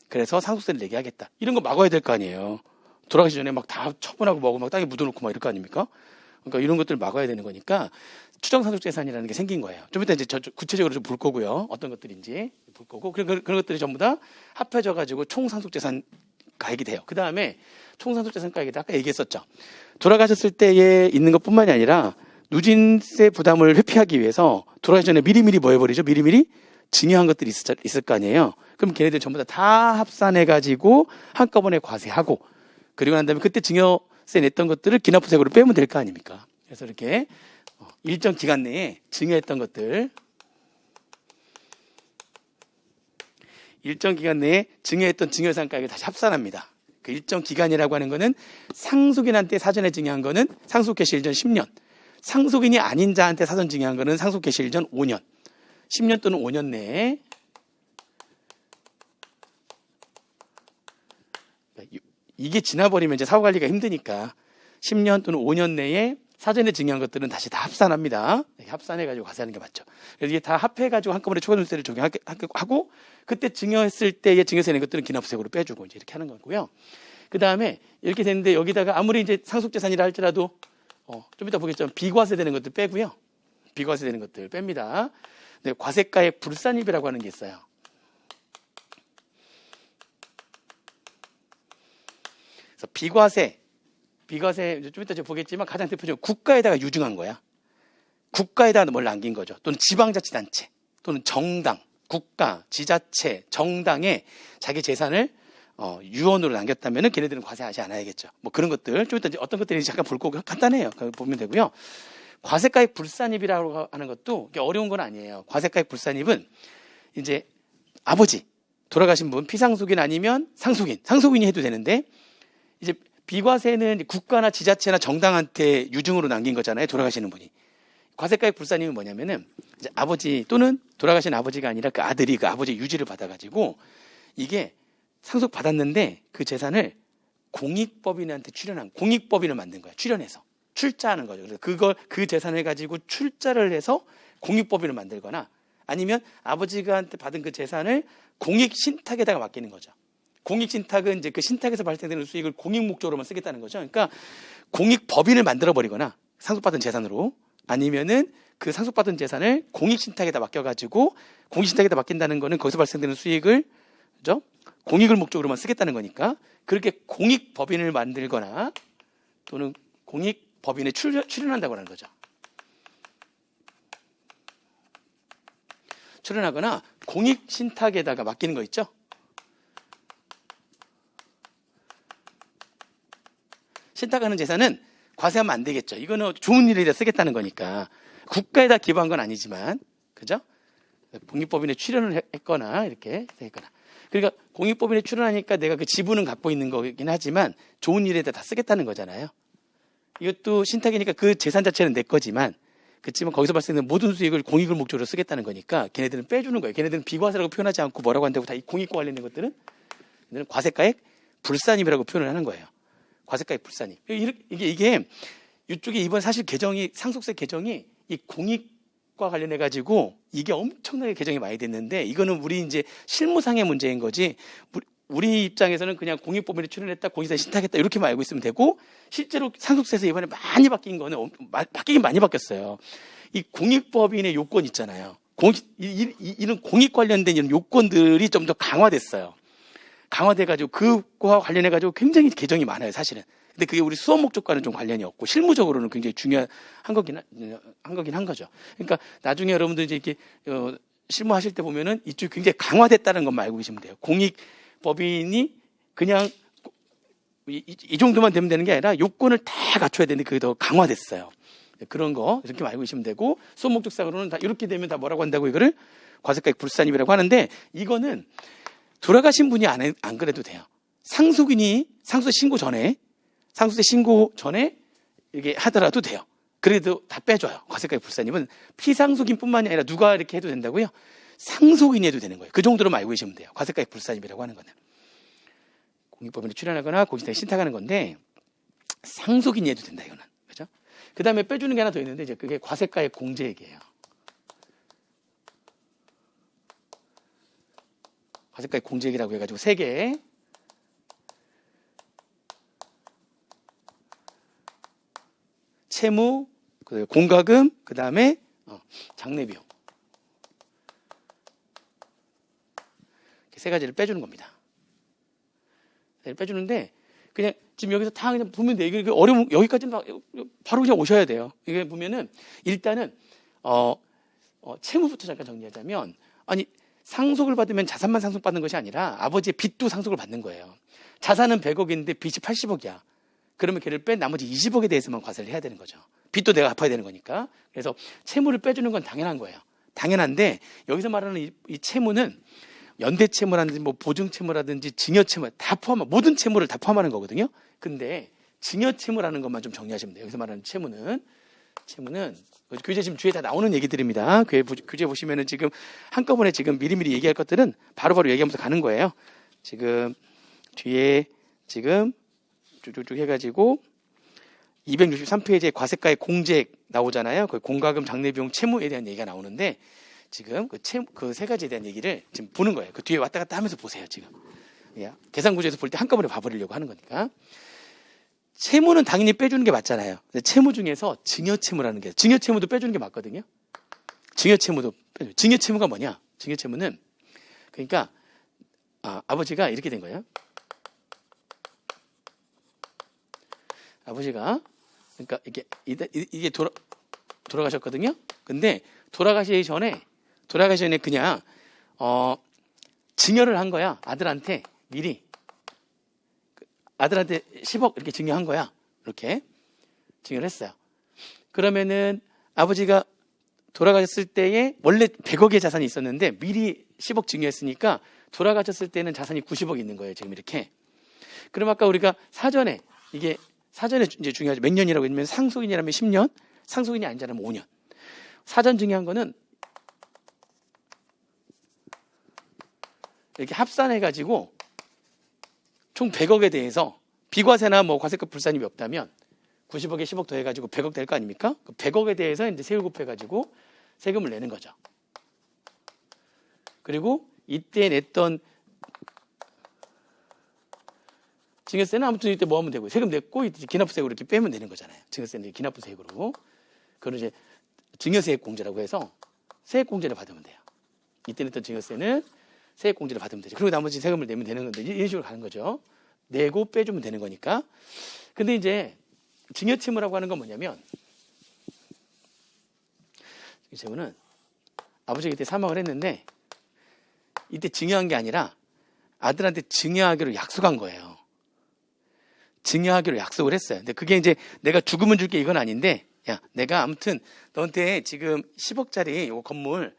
그래서 상속세를 내게 하겠다. 이런 거 막아야 될 거 아니에요. 돌아가기 전에 막 다 처분하고 뭐고 막 땅에 묻어놓고 막 이럴 거 아닙니까? 그러니까 이런 것들을 막아야 되는 거니까 추정상속재산이라는 게 생긴 거예요. 좀 이따 이제 구체적으로 좀 볼 거고요. 어떤 것들인지 볼 거고, 그런 것들이 전부 다 합해져가지고 총상속재산 가액이 돼요. 그 다음에 총상속재산 가액이 아까 얘기했었죠. 돌아가셨을 때에 있는 것뿐만이 아니라 누진세 부담을 회피하기 위해서 돌아가기 전에 미리미리 뭐 해버리죠? 미리미리 증여한 것들이 있을 거 아니에요. 그럼 걔네들 전부 다 합산해가지고 한꺼번에 과세하고, 그리고 난 다음에 그때 증여세 냈던 것들을 기납부세액으로 빼면 될 거 아닙니까? 그래서 이렇게 일정 기간 내에 증여했던 것들, 일정 기간 내에 증여했던 증여상가액을 다시 합산합니다. 그 일정 기간이라고 하는 거는 상속인한테 사전에 증여한 거는 상속개시일 전 10년, 상속인이 아닌 자한테 사전 증여한 거는 상속개시일 전 5년, 10년 또는 5년 내에 이게 지나버리면 이제 사후관리가 힘드니까 10년 또는 5년 내에 사전에 증여한 것들은 다시 다 합산합니다. 합산해가지고 과세하는 게 맞죠. 그래서 이게 다 합해가지고 한꺼번에 초과점세를 적용하고, 그때 증여했을 때의 증여세 낸 것들은 기납부세액으로 빼주고 이제 이렇게 하는 거고요. 그 다음에 이렇게 됐는데 여기다가 아무리 이제 상속재산이라 할지라도 좀 이따 보겠지만 비과세 되는 것들 빼고요. 비과세 되는 것들 뺍니다. 네, 과세가액 불산입이라고 하는 게 있어요. 그래서 비과세 좀 이따 제가 보겠지만 가장 대표적으로 국가에다가 유증한 거야. 국가에다가 뭘 남긴 거죠. 또는 지방자치단체 또는 정당, 국가, 지자체, 정당에 자기 재산을 유언으로 남겼다면은 걔네들은 과세하지 않아야겠죠. 뭐 그런 것들 좀 이따 어떤 것들이 잠깐 볼 거고 간단해요. 보면 되고요. 과세가액 불산입이라고 하는 것도 어려운 건 아니에요. 과세가액 불산입은 이제 아버지 돌아가신 분 피상속인 아니면 상속인이 해도 되는데 이제 비과세는 국가나 지자체나 정당한테 유증으로 남긴 거잖아요. 돌아가시는 분이. 과세가액 불산입은 뭐냐면은 이제 아버지 또는 돌아가신 아버지가 아니라 그 아들이 그 아버지 유지를 받아가지고 이게 상속 받았는데 그 재산을 공익법인한테 공익법인을 만든 거야. 출연해서 출자하는 거죠. 그래서 그 재산을 가지고 출자를 해서 공익법인을 만들거나 아니면 아버지가 받은 그 재산을 공익신탁에다가 맡기는 거죠. 공익신탁은 이제 그 신탁에서 발생되는 수익을 공익 목적으로만 쓰겠다는 거죠. 그러니까 공익법인을 만들어 버리거나 상속받은 재산으로 아니면은 그 상속받은 재산을 공익신탁에다 맡겨가지고 공익신탁에다 맡긴다는 거는 거기서 발생되는 수익을 그죠? 공익을 목적으로만 쓰겠다는 거니까 그렇게 공익법인을 만들거나 또는 공익법인에 출연한다고 하는 거죠. 출연하거나 공익신탁에다가 맡기는 거 있죠? 신탁하는 재산은 과세하면 안 되겠죠. 이거는 좋은 일에다 쓰겠다는 거니까 국가에다 기부한 건 아니지만 그죠? 공익법인에 출연을 했거나 이렇게 했거나 그러니까 공익법인에 출연하니까 내가 그 지분은 갖고 있는 거긴 하지만 좋은 일에다 다 쓰겠다는 거잖아요. 이것도 신탁이니까 그 재산 자체는 내 거지만 그렇지만 거기서 발생되는 모든 수익을 공익을 목적으로 쓰겠다는 거니까 걔네들은 빼주는 거예요. 걔네들은 비과세라고 표현하지 않고 뭐라고 한다고 다 이 공익과 관련된 것들은 얘네들은 과세가액 불산입이라고 표현을 하는 거예요. 과세가액 불산입. 이게 이쪽에 이번 사실 상속세 개정이 이 공익과 관련해 가지고 이게 엄청나게 개정이 많이 됐는데 이거는 우리 이제 실무상의 문제인 거지. 우리 입장에서는 그냥 공익법인에 출연했다, 공익세 신탁했다 이렇게만 알고 있으면 되고 실제로 상속세에서 이번에 많이 바뀐 거는 바뀌긴 많이 바뀌었어요. 이 공익법인의 요건 있잖아요. 이런 공익 관련된 이런 요건들이 좀 더 강화됐어요. 강화돼가지고 그거와 관련해가지고 굉장히 개정이 많아요, 사실은. 근데 그게 우리 수업 목적과는 좀 관련이 없고 실무적으로는 굉장히 중요한 거긴 한 거죠. 그러니까 나중에 여러분들 이제 이렇게 실무하실 때 보면은 이쪽이 굉장히 강화됐다는 것만 알고 계시면 돼요. 공익법인이 그냥 이 정도만 되면 되는 게 아니라 요건을 다 갖춰야 되는데 그게 더 강화됐어요. 그런 거 이렇게 알고 계시면 되고 수업 목적상으로는 다 이렇게 되면 다 뭐라고 한다고 이거를 과세가액 불산입이라고 하는데 이거는 돌아가신 분이 안 그래도 돼요. 상속세 신고 전에 이게 하더라도 돼요. 그래도 다 빼줘요. 과세가액 불산입은 피상속인뿐만이 아니라 누가 이렇게 해도 된다고요? 상속인이 해도 되는 거예요. 그 정도로만 알고 계시면 돼요. 과세가액 불산입이라고 하는 거는. 공익법인에 출연하거나 공익신탁에 신탁하는 건데 상속인이 해도 된다 이거는. 그죠? 그 다음에 빼주는 게 하나 더 있는데 이제 그게 과세가액 공제액이에요. 과세가액 공제액이라고 해가지고 3개. 채무, 공과금, 그 다음에 장례비용. 이렇게 3가지를 빼주는 겁니다. 빼주는데 그냥 지금 여기서 다 그냥 보면 돼요. 이게 어려운 여기까지는 바로 그냥 오셔야 돼요. 이게 보면은 일단은 채무부터 잠깐 정리하자면 아니 상속을 받으면 자산만 상속받는 것이 아니라 아버지의 빚도 상속을 받는 거예요. 자산은 100억인데 빚이 80억이야. 그러면 걔를 뺀 나머지 20억에 대해서만 과세를 해야 되는 거죠. 빚도 내가 갚아야 되는 거니까. 그래서 채무를 빼주는 건 당연한 거예요. 당연한데 여기서 말하는 이 채무는 연대채무라든지 뭐 보증채무라든지 증여채무 다 포함한 모든 채무를 다 포함하는 거거든요. 근데 증여채무라는 것만 좀 정리하시면 돼요. 여기서 말하는 채무는 교재 지금 뒤에 다 나오는 얘기들입니다. 교재 보시면은 지금 한꺼번에 지금 미리미리 얘기할 것들은 바로바로 얘기하면서 가는 거예요. 지금 뒤에 지금 쭉쭉쭉 해가지고 263페이지에 과세가액 공제액 나오잖아요. 그 공과금, 장례비용, 채무에 대한 얘기가 나오는데 지금 그 3가지에 대한 얘기를 지금 보는 거예요. 그 뒤에 왔다 갔다 하면서 보세요. 지금 계산구조에서 볼 때 한꺼번에 봐버리려고 하는 거니까. 채무는 당연히 빼주는 게 맞잖아요. 근데 채무 중에서 증여채무라는 게 증여채무도 빼주는 게 맞거든요. 증여채무도 빼줘. 증여채무가 뭐냐? 증여채무는 그러니까 아버지가 이렇게 된 거예요. 아버지가 그러니까 이게 돌아가셨거든요. 근데 돌아가시기 전에 그냥 증여를 한 거야. 아들한테 미리 아들한테 10억 이렇게 증여한 거야. 이렇게 증여를 했어요. 그러면은 아버지가 돌아가셨을 때에 원래 100억의 자산이 있었는데 미리 10억 증여했으니까 돌아가셨을 때는 자산이 90억 있는 거예요. 지금 이렇게. 그럼 아까 우리가 사전에 이제 중요하죠. 몇 년이라고 했냐면 상속인이라면 10년, 상속인이 아니라면 5년. 사전 증여한 거는 이렇게 합산해가지고 총 100억에 대해서 비과세나 뭐 과세급 불산입이 없다면 90억에 10억 더해가지고 100억 될 거 아닙니까? 그 100억에 대해서 이제 세율 곱해가지고 세금을 내는 거죠. 그리고 이때 냈던 증여세는 아무튼 이때 뭐 하면 되고 세금 냈고 이때 기납부세액으로 이렇게 빼면 되는 거잖아요. 증여세는 기납부세액으로. 그걸 이제 증여세액공제라고 해서 세액공제를 받으면 돼요. 이때 냈던 증여세는 세액공제를 받으면 되죠. 그리고 나머지 세금을 내면 되는 건데 이런 식으로 가는 거죠. 내고 빼주면 되는 거니까. 근데 이제 증여채무라고 하는 건 뭐냐면 증여채무는 아버지가 이때 사망을 했는데 이때 증여한 게 아니라 아들한테 증여하기로 약속한 거예요. 증여하기로 약속을 했어요. 근데 그게 이제 내가 죽으면 줄게 이건 아닌데 야 내가 아무튼 너한테 지금 10억짜리 요 건물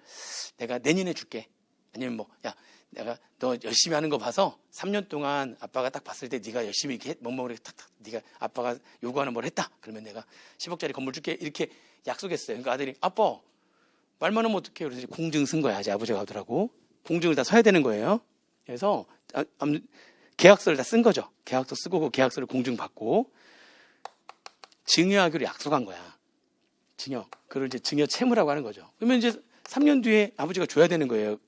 내가 내년에 줄게. 아니면 뭐 야 내가 너 열심히 하는 거 봐서 3년 동안 아빠가 딱 봤을 때 네가 열심히 이렇게 뭐뭐를 탁탁 네가 아빠가 요구하는 뭘 했다. 그러면 내가 10억짜리 건물 줄게. 이렇게 약속했어요. 그러니까 아들이 아빠 말만 하면 어떡해. 그래서 공증 쓴 거야. 이제 아버지가 하더라고. 공증을 다 서야 되는 거예요. 그래서 계약서를 다 쓴 거죠. 계약서 쓰고 그 계약서를 공증 받고 증여하기로 약속한 거야. 증여. 그걸 이제 증여 채무라고 하는 거죠. 그러면 이제 3년 뒤에 아버지가 줘야 되는 거예요.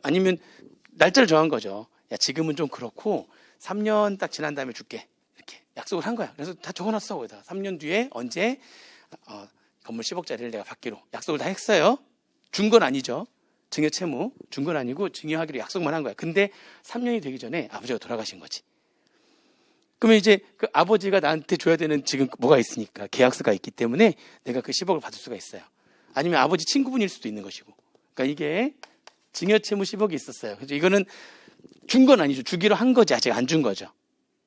아니면 날짜를 정한 거죠. 야, 지금은 좀 그렇고 3년 딱 지난 다음에 줄게. 이렇게 약속을 한 거야. 그래서 다 적어놨어. 거기다 3년 뒤에 언제 건물 10억짜리를 내가 받기로 약속을 다 했어요. 준 건 아니죠. 증여 채무 준 건 아니고 증여하기로 약속만 한 거야. 근데 3년이 되기 전에 아버지가 돌아가신 거지. 그러면 이제 그 아버지가 나한테 줘야 되는 지금 뭐가 있으니까 계약서가 있기 때문에 내가 그 10억을 받을 수가 있어요. 아니면 아버지 친구분일 수도 있는 것이고. 그러니까 이게 증여채무 10억이 있었어요. 그래서 이거는 준 건 아니죠. 주기로 한 거지 아직 안 준 거죠.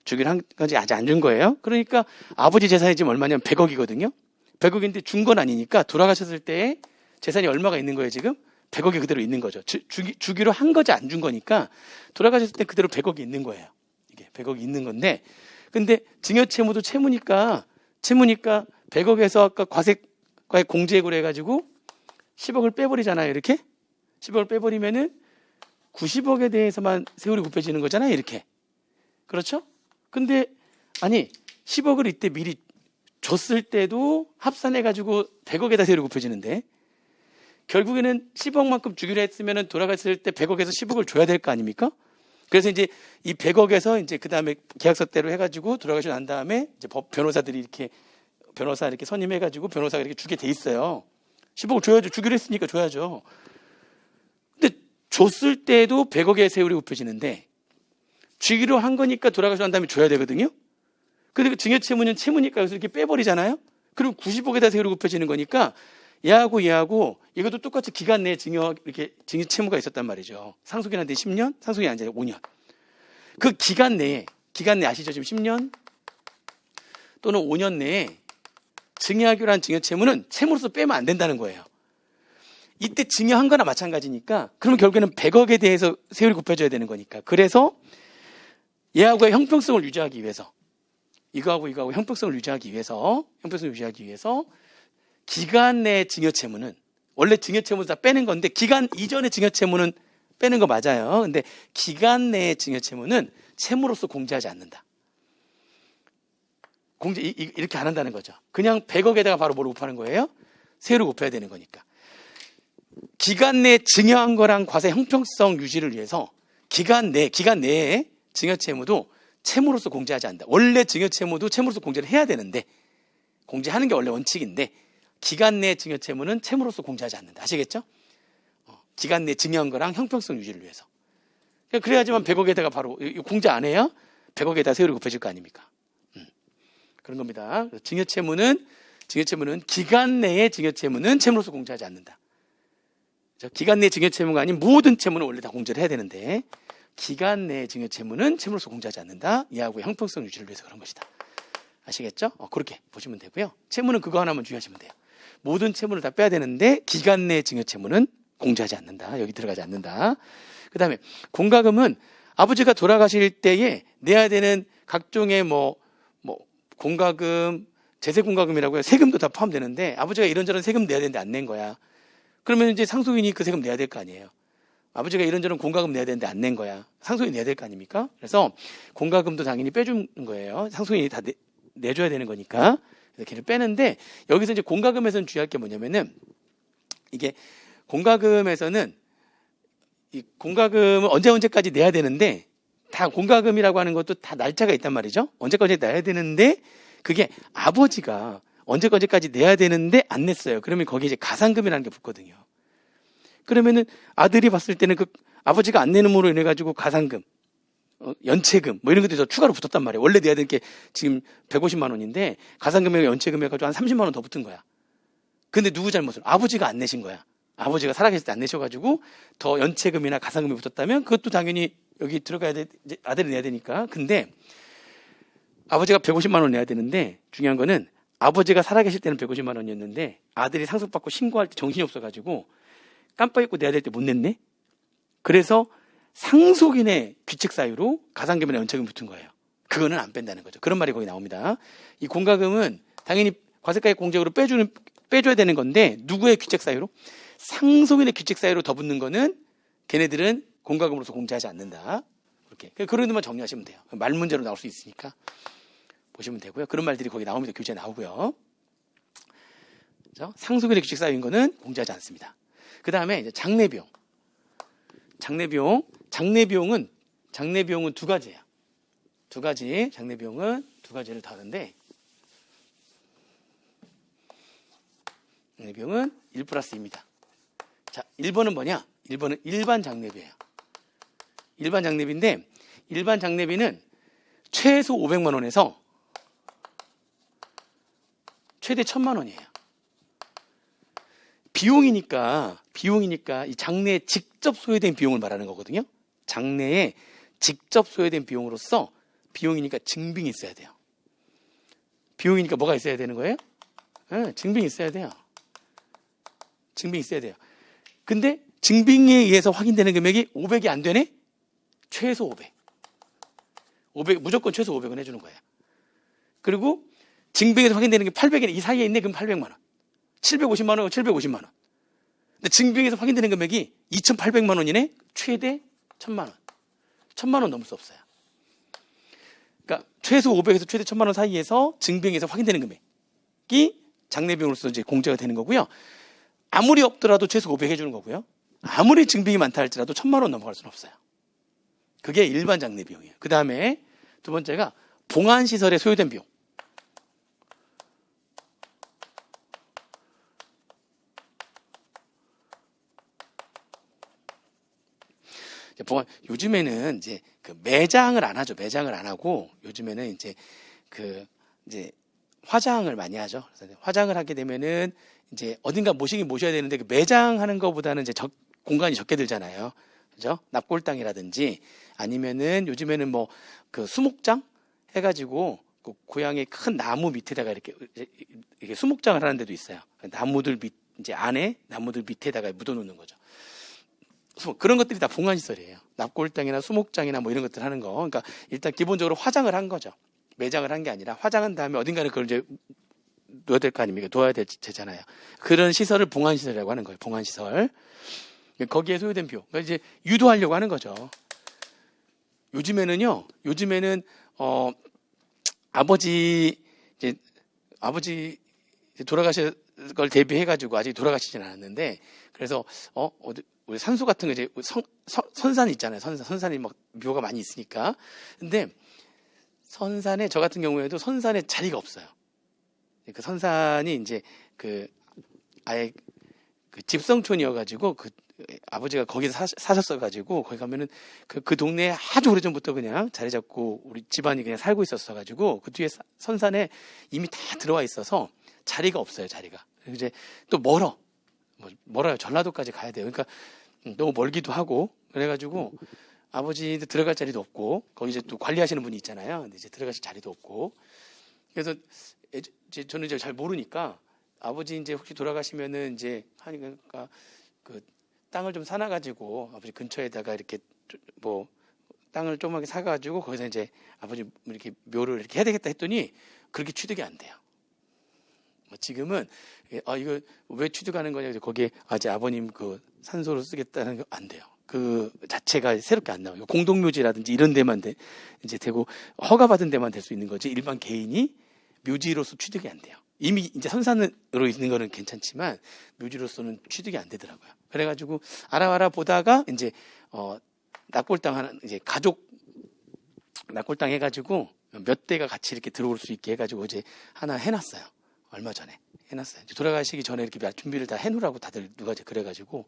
주기로 한 거지 아직 안 준 거예요. 그러니까 아버지 재산이 지금 얼마냐면 100억이거든요. 100억인데 준 건 아니니까 돌아가셨을 때 재산이 얼마가 있는 거예요 지금? 100억이 그대로 있는 거죠. 주기로 한 거지 안 준 거니까 돌아가셨을 때 그대로 100억이 있는 거예요. 이게 100억이 있는 건데 근데 증여채무도 채무니까 100억에서 아까 과세 공제액으로 해가지고 10억을 빼버리잖아요. 이렇게 10억을 빼버리면은 90억에 대해서만 세율이 곱해지는 거잖아요. 이렇게 그렇죠? 근데 아니 10억을 이때 미리 줬을 때도 합산해가지고 100억에다 세율이 곱해지는데 결국에는 10억만큼 주기로 했으면은 돌아갔을 때 100억에서 10억을 줘야 될 거 아닙니까? 그래서 이제 이 100억에서 이제 그 다음에 계약서대로 해가지고 돌아가시고 난 다음에 이제 변호사들이 이렇게 변호사 이렇게 선임해가지고 변호사가 이렇게 주게 돼 있어요. 10억을 줘야죠. 주기로 했으니까 줘야죠. 근데 줬을 때도 100억의 세율이 곱해지는데 주기로 한 거니까 돌아가시고 난 다음에 줘야 되거든요. 근데 그 증여채무는 채무니까 여기서 이렇게 빼버리잖아요. 그리고 90억에다 세율이 곱해지는 거니까 얘하고 이것도 똑같이 기간 내에 증여채무가 있었단 말이죠. 상속인한테 10년, 상속인한테 5년. 그 기간 내에 아시죠? 지금 10년 또는 5년 내에 증여하기로 한 증여채무는 채무로서 빼면 안 된다는 거예요. 이때 증여한 거나 마찬가지니까 그러면 결국에는 100억에 대해서 세율이 곱해져야 되는 거니까. 그래서 얘하고의 형평성을 유지하기 위해서 이거하고 형평성을 유지하기 위해서 기간 내 증여채무는 원래 증여채무는 다 빼는 건데 기간 이전의 증여채무는 빼는 거 맞아요. 근데 기간 내의 증여채무는 채무로서 공제하지 않는다. 공제 이렇게 안 한다는 거죠. 그냥 100억에다가 바로 뭘 곱하는 거예요? 세율을 곱해야 되는 거니까. 기간 내에 증여한 거랑 과세 형평성 유지를 위해서 기간 내에 증여채무도 채무로서 공제하지 않는다. 원래 증여채무도 채무로서 공제를 해야 되는데 공제하는 게 원래 원칙인데 기간 내 증여채무는 채무로서 공제하지 않는다. 아시겠죠? 기간 내 증여한 거랑 형평성 유지를 위해서. 그래야지만 100억에다가 바로 공제 안 해야 100억에다 세율이 곱해질 거 아닙니까? 그런 겁니다. 그래서 증여채무는 기간 내에 증여채무는 채무로서 공제하지 않는다. 기간 내 증여채무가 아닌 모든 채무는 원래 다 공제를 해야 되는데 기간 내 증여채무는 채무로서 공제하지 않는다. 이하고 형평성 유지를 위해서 그런 것이다. 아시겠죠? 그렇게 보시면 되고요. 채무는 그거 하나만 주의하시면 돼요. 모든 채무를 다 빼야 되는데 기간 내 증여채무는 공제하지 않는다. 여기 들어가지 않는다. 그 다음에 공과금은 아버지가 돌아가실 때에 내야 되는 각종의 공과금, 제세공과금이라고요. 세금도 다 포함되는데 아버지가 이런저런 세금 내야 되는데 안 낸 거야. 그러면 이제 상속인이 그 세금 내야 될 거 아니에요. 아버지가 이런저런 공과금 내야 되는데 안 낸 거야. 상속인이 내야 될 거 아닙니까? 그래서 공과금도 당연히 빼주는 거예요. 상속인이 다 내줘야 되는 거니까. 그래서 걔를 빼는데 여기서 이제 공과금에서는 주의할 게 뭐냐면은 이게 공과금에서는 이 공과금을 언제까지 내야 되는데 다 공과금이라고 하는 것도 다 날짜가 있단 말이죠. 언제까지 내야 되는데 그게 아버지가 언제까지 내야 되는데 안 냈어요. 그러면 거기에 이제 가산금이라는 게 붙거든요. 그러면은 아들이 봤을 때는 그 아버지가 안 내는으로 인해 가지고 가산금, 연체금 이런 것들이 더 추가로 붙었단 말이에요. 원래 내야 될 게 지금 150만 원인데 가산금에 연체금에 가지고 한 30만 원 더 붙은 거야. 근데 누구 잘못을? 아버지가 안 내신 거야. 아버지가 살아계실 때 안 내셔가지고 더 연체금이나 가산금이 붙었다면 그것도 당연히 여기 들어가야 돼. 이제 아들이 내야 되니까. 근데 아버지가 150만 원 내야 되는데 중요한 거는 아버지가 살아계실 때는 150만 원이었는데 아들이 상속받고 신고할 때 정신이 없어가지고 깜빡 잊고 내야 될 때 못 냈네. 그래서 상속인의 귀책 사유로 가산금이나 연체금이 붙은 거예요. 그거는 안 뺀다는 거죠. 그런 말이 거기 나옵니다. 이 공과금은 당연히 과세가액 공제로 빼줘야 되는 건데 누구의 귀책 사유로? 상속인의 귀책 사유로 더 붙는 거는 걔네들은 공과금으로서 공제하지 않는다. 그렇게 그런 것만 정리하시면 돼요. 말 문제로 나올 수 있으니까 보시면 되고요. 그런 말들이 거기 나옵니다. 교재에 나오고요. 그렇죠? 상속인의 귀책 사유인 거는 공제하지 않습니다. 그 다음에 이제 장례비용. 장례비용은 두 가지예요. 두 가지. 장례비용은 두 가지를 다루는데 장례비용은 1+2입니다. 자, 1번은 뭐냐? 1번은 일반 장례비예요. 일반 장례비인데 일반 장례비는 최소 500만 원에서 최대 1000만 원이에요. 비용이니까 이 장례에 직접 소요된 비용을 말하는 거거든요. 장례에 직접 소요된 비용으로서 비용이니까 증빙이 있어야 돼요. 비용이니까 뭐가 있어야 되는 거예요? 네, 증빙이 있어야 돼요. 증빙이 있어야 돼요. 근데 증빙에 의해서 확인되는 금액이 500이 안 되네? 최소 500. 500 무조건 최소 500은 해주는 거예요. 그리고 증빙에서 확인되는 게 800이네. 이 사이에 있네. 그럼 800만 원. 750만 원, 750만 원. 근데 증빙에서 확인되는 금액이 2,800만 원이네. 최대 1,000만 원. 1,000만 원 넘을 수 없어요. 그러니까 최소 500에서 최대 1,000만 원 사이에서 증빙에서 확인되는 금액이 장례비용으로서 이제 공제가 되는 거고요. 아무리 없더라도 최소 500 해주는 거고요. 아무리 증빙이 많다 할지라도 1,000만 원 넘어갈 수는 없어요. 그게 일반 장례비용이에요. 그 다음에 두 번째가 봉안시설에 소요된 비용. 요즘에는 이제 그 매장을 안 하죠. 매장을 안 하고 요즘에는 이제 화장을 많이 하죠. 그래서 화장을 하게 되면은 이제 어딘가 모시긴 모셔야 되는데 그 매장하는 것보다는 이제 공간이 적게 들잖아요. 그죠? 납골당이라든지 아니면은 요즘에는 뭐 그 수목장 해가지고 그 고향의 큰 나무 밑에다가 이렇게 수목장을 하는 데도 있어요. 나무들 이제 안에 나무들 밑에다가 묻어놓는 거죠. 그런 것들이 다 봉안시설이에요. 납골당이나 수목장이나 뭐 이런 것들 하는 거. 그러니까 일단 기본적으로 화장을 한 거죠. 매장을 한 게 아니라 화장한 다음에 어딘가는 그걸 이제 놓아야 될 거 아닙니까? 놓아야 되잖아요. 그런 시설을 봉안시설이라고 하는 거예요. 봉안시설. 거기에 소요된 비용. 그러니까 이제 유도하려고 하는 거죠. 요즘에는 아버지 돌아가실 걸 대비해가지고 아직 돌아가시진 않았는데 그래서 우리 산소 같은 거 이제 선산 있잖아요. 선산이 막 묘가 많이 있으니까. 근데 선산에 저 같은 경우에도 선산에 자리가 없어요. 그 선산이 이제 아예 그 집성촌이어가지고 아버지가 거기서 사셨어가지고 거기 가면은 그 동네에 아주 오래전부터 그냥 자리 잡고 우리 집안이 그냥 살고 있었어가지고 그 뒤에 선산에 이미 다 들어와 있어서 자리가 없어요, 자리가. 이제 또 멀어요. 전라도까지 가야 돼요. 그러니까 너무 멀기도 하고 그래가지고 아버지도 들어갈 자리도 없고 거기 이제 또 관리하시는 분이 있잖아요. 근데 이제 들어갈 자리도 없고 그래서 저는 이제 잘 모르니까 아버지 이제 혹시 돌아가시면은 이제 하니까 그 땅을 좀 사놔가지고 아버지 근처에다가 이렇게 뭐 땅을 조그맣게 사가지고 거기서 이제 아버지 이렇게 묘를 이렇게 해야 되겠다 했더니 그렇게 취득이 안 돼요. 지금은 이거 왜 취득하는 거냐 거기에 이제 아버님 그 산소로 쓰겠다는 거 안 돼요. 그 자체가 새롭게 안 나와요. 공동묘지라든지 이런 데만 이제 되고 허가받은 데만 될 수 있는 거지 일반 개인이 묘지로서 취득이 안 돼요. 이미 이제 선산으로 있는 거는 괜찮지만 묘지로서는 취득이 안 되더라고요. 그래가지고 알아보다가 이제 납골당 하나 이제 가족 납골당 해가지고 몇 대가 같이 이렇게 들어올 수 있게 해가지고 이제 하나 해놨어요. 얼마 전에 해놨어요. 이제 돌아가시기 전에 이렇게 준비를 다 해놓으라고 다들 누가 이제 그래가지고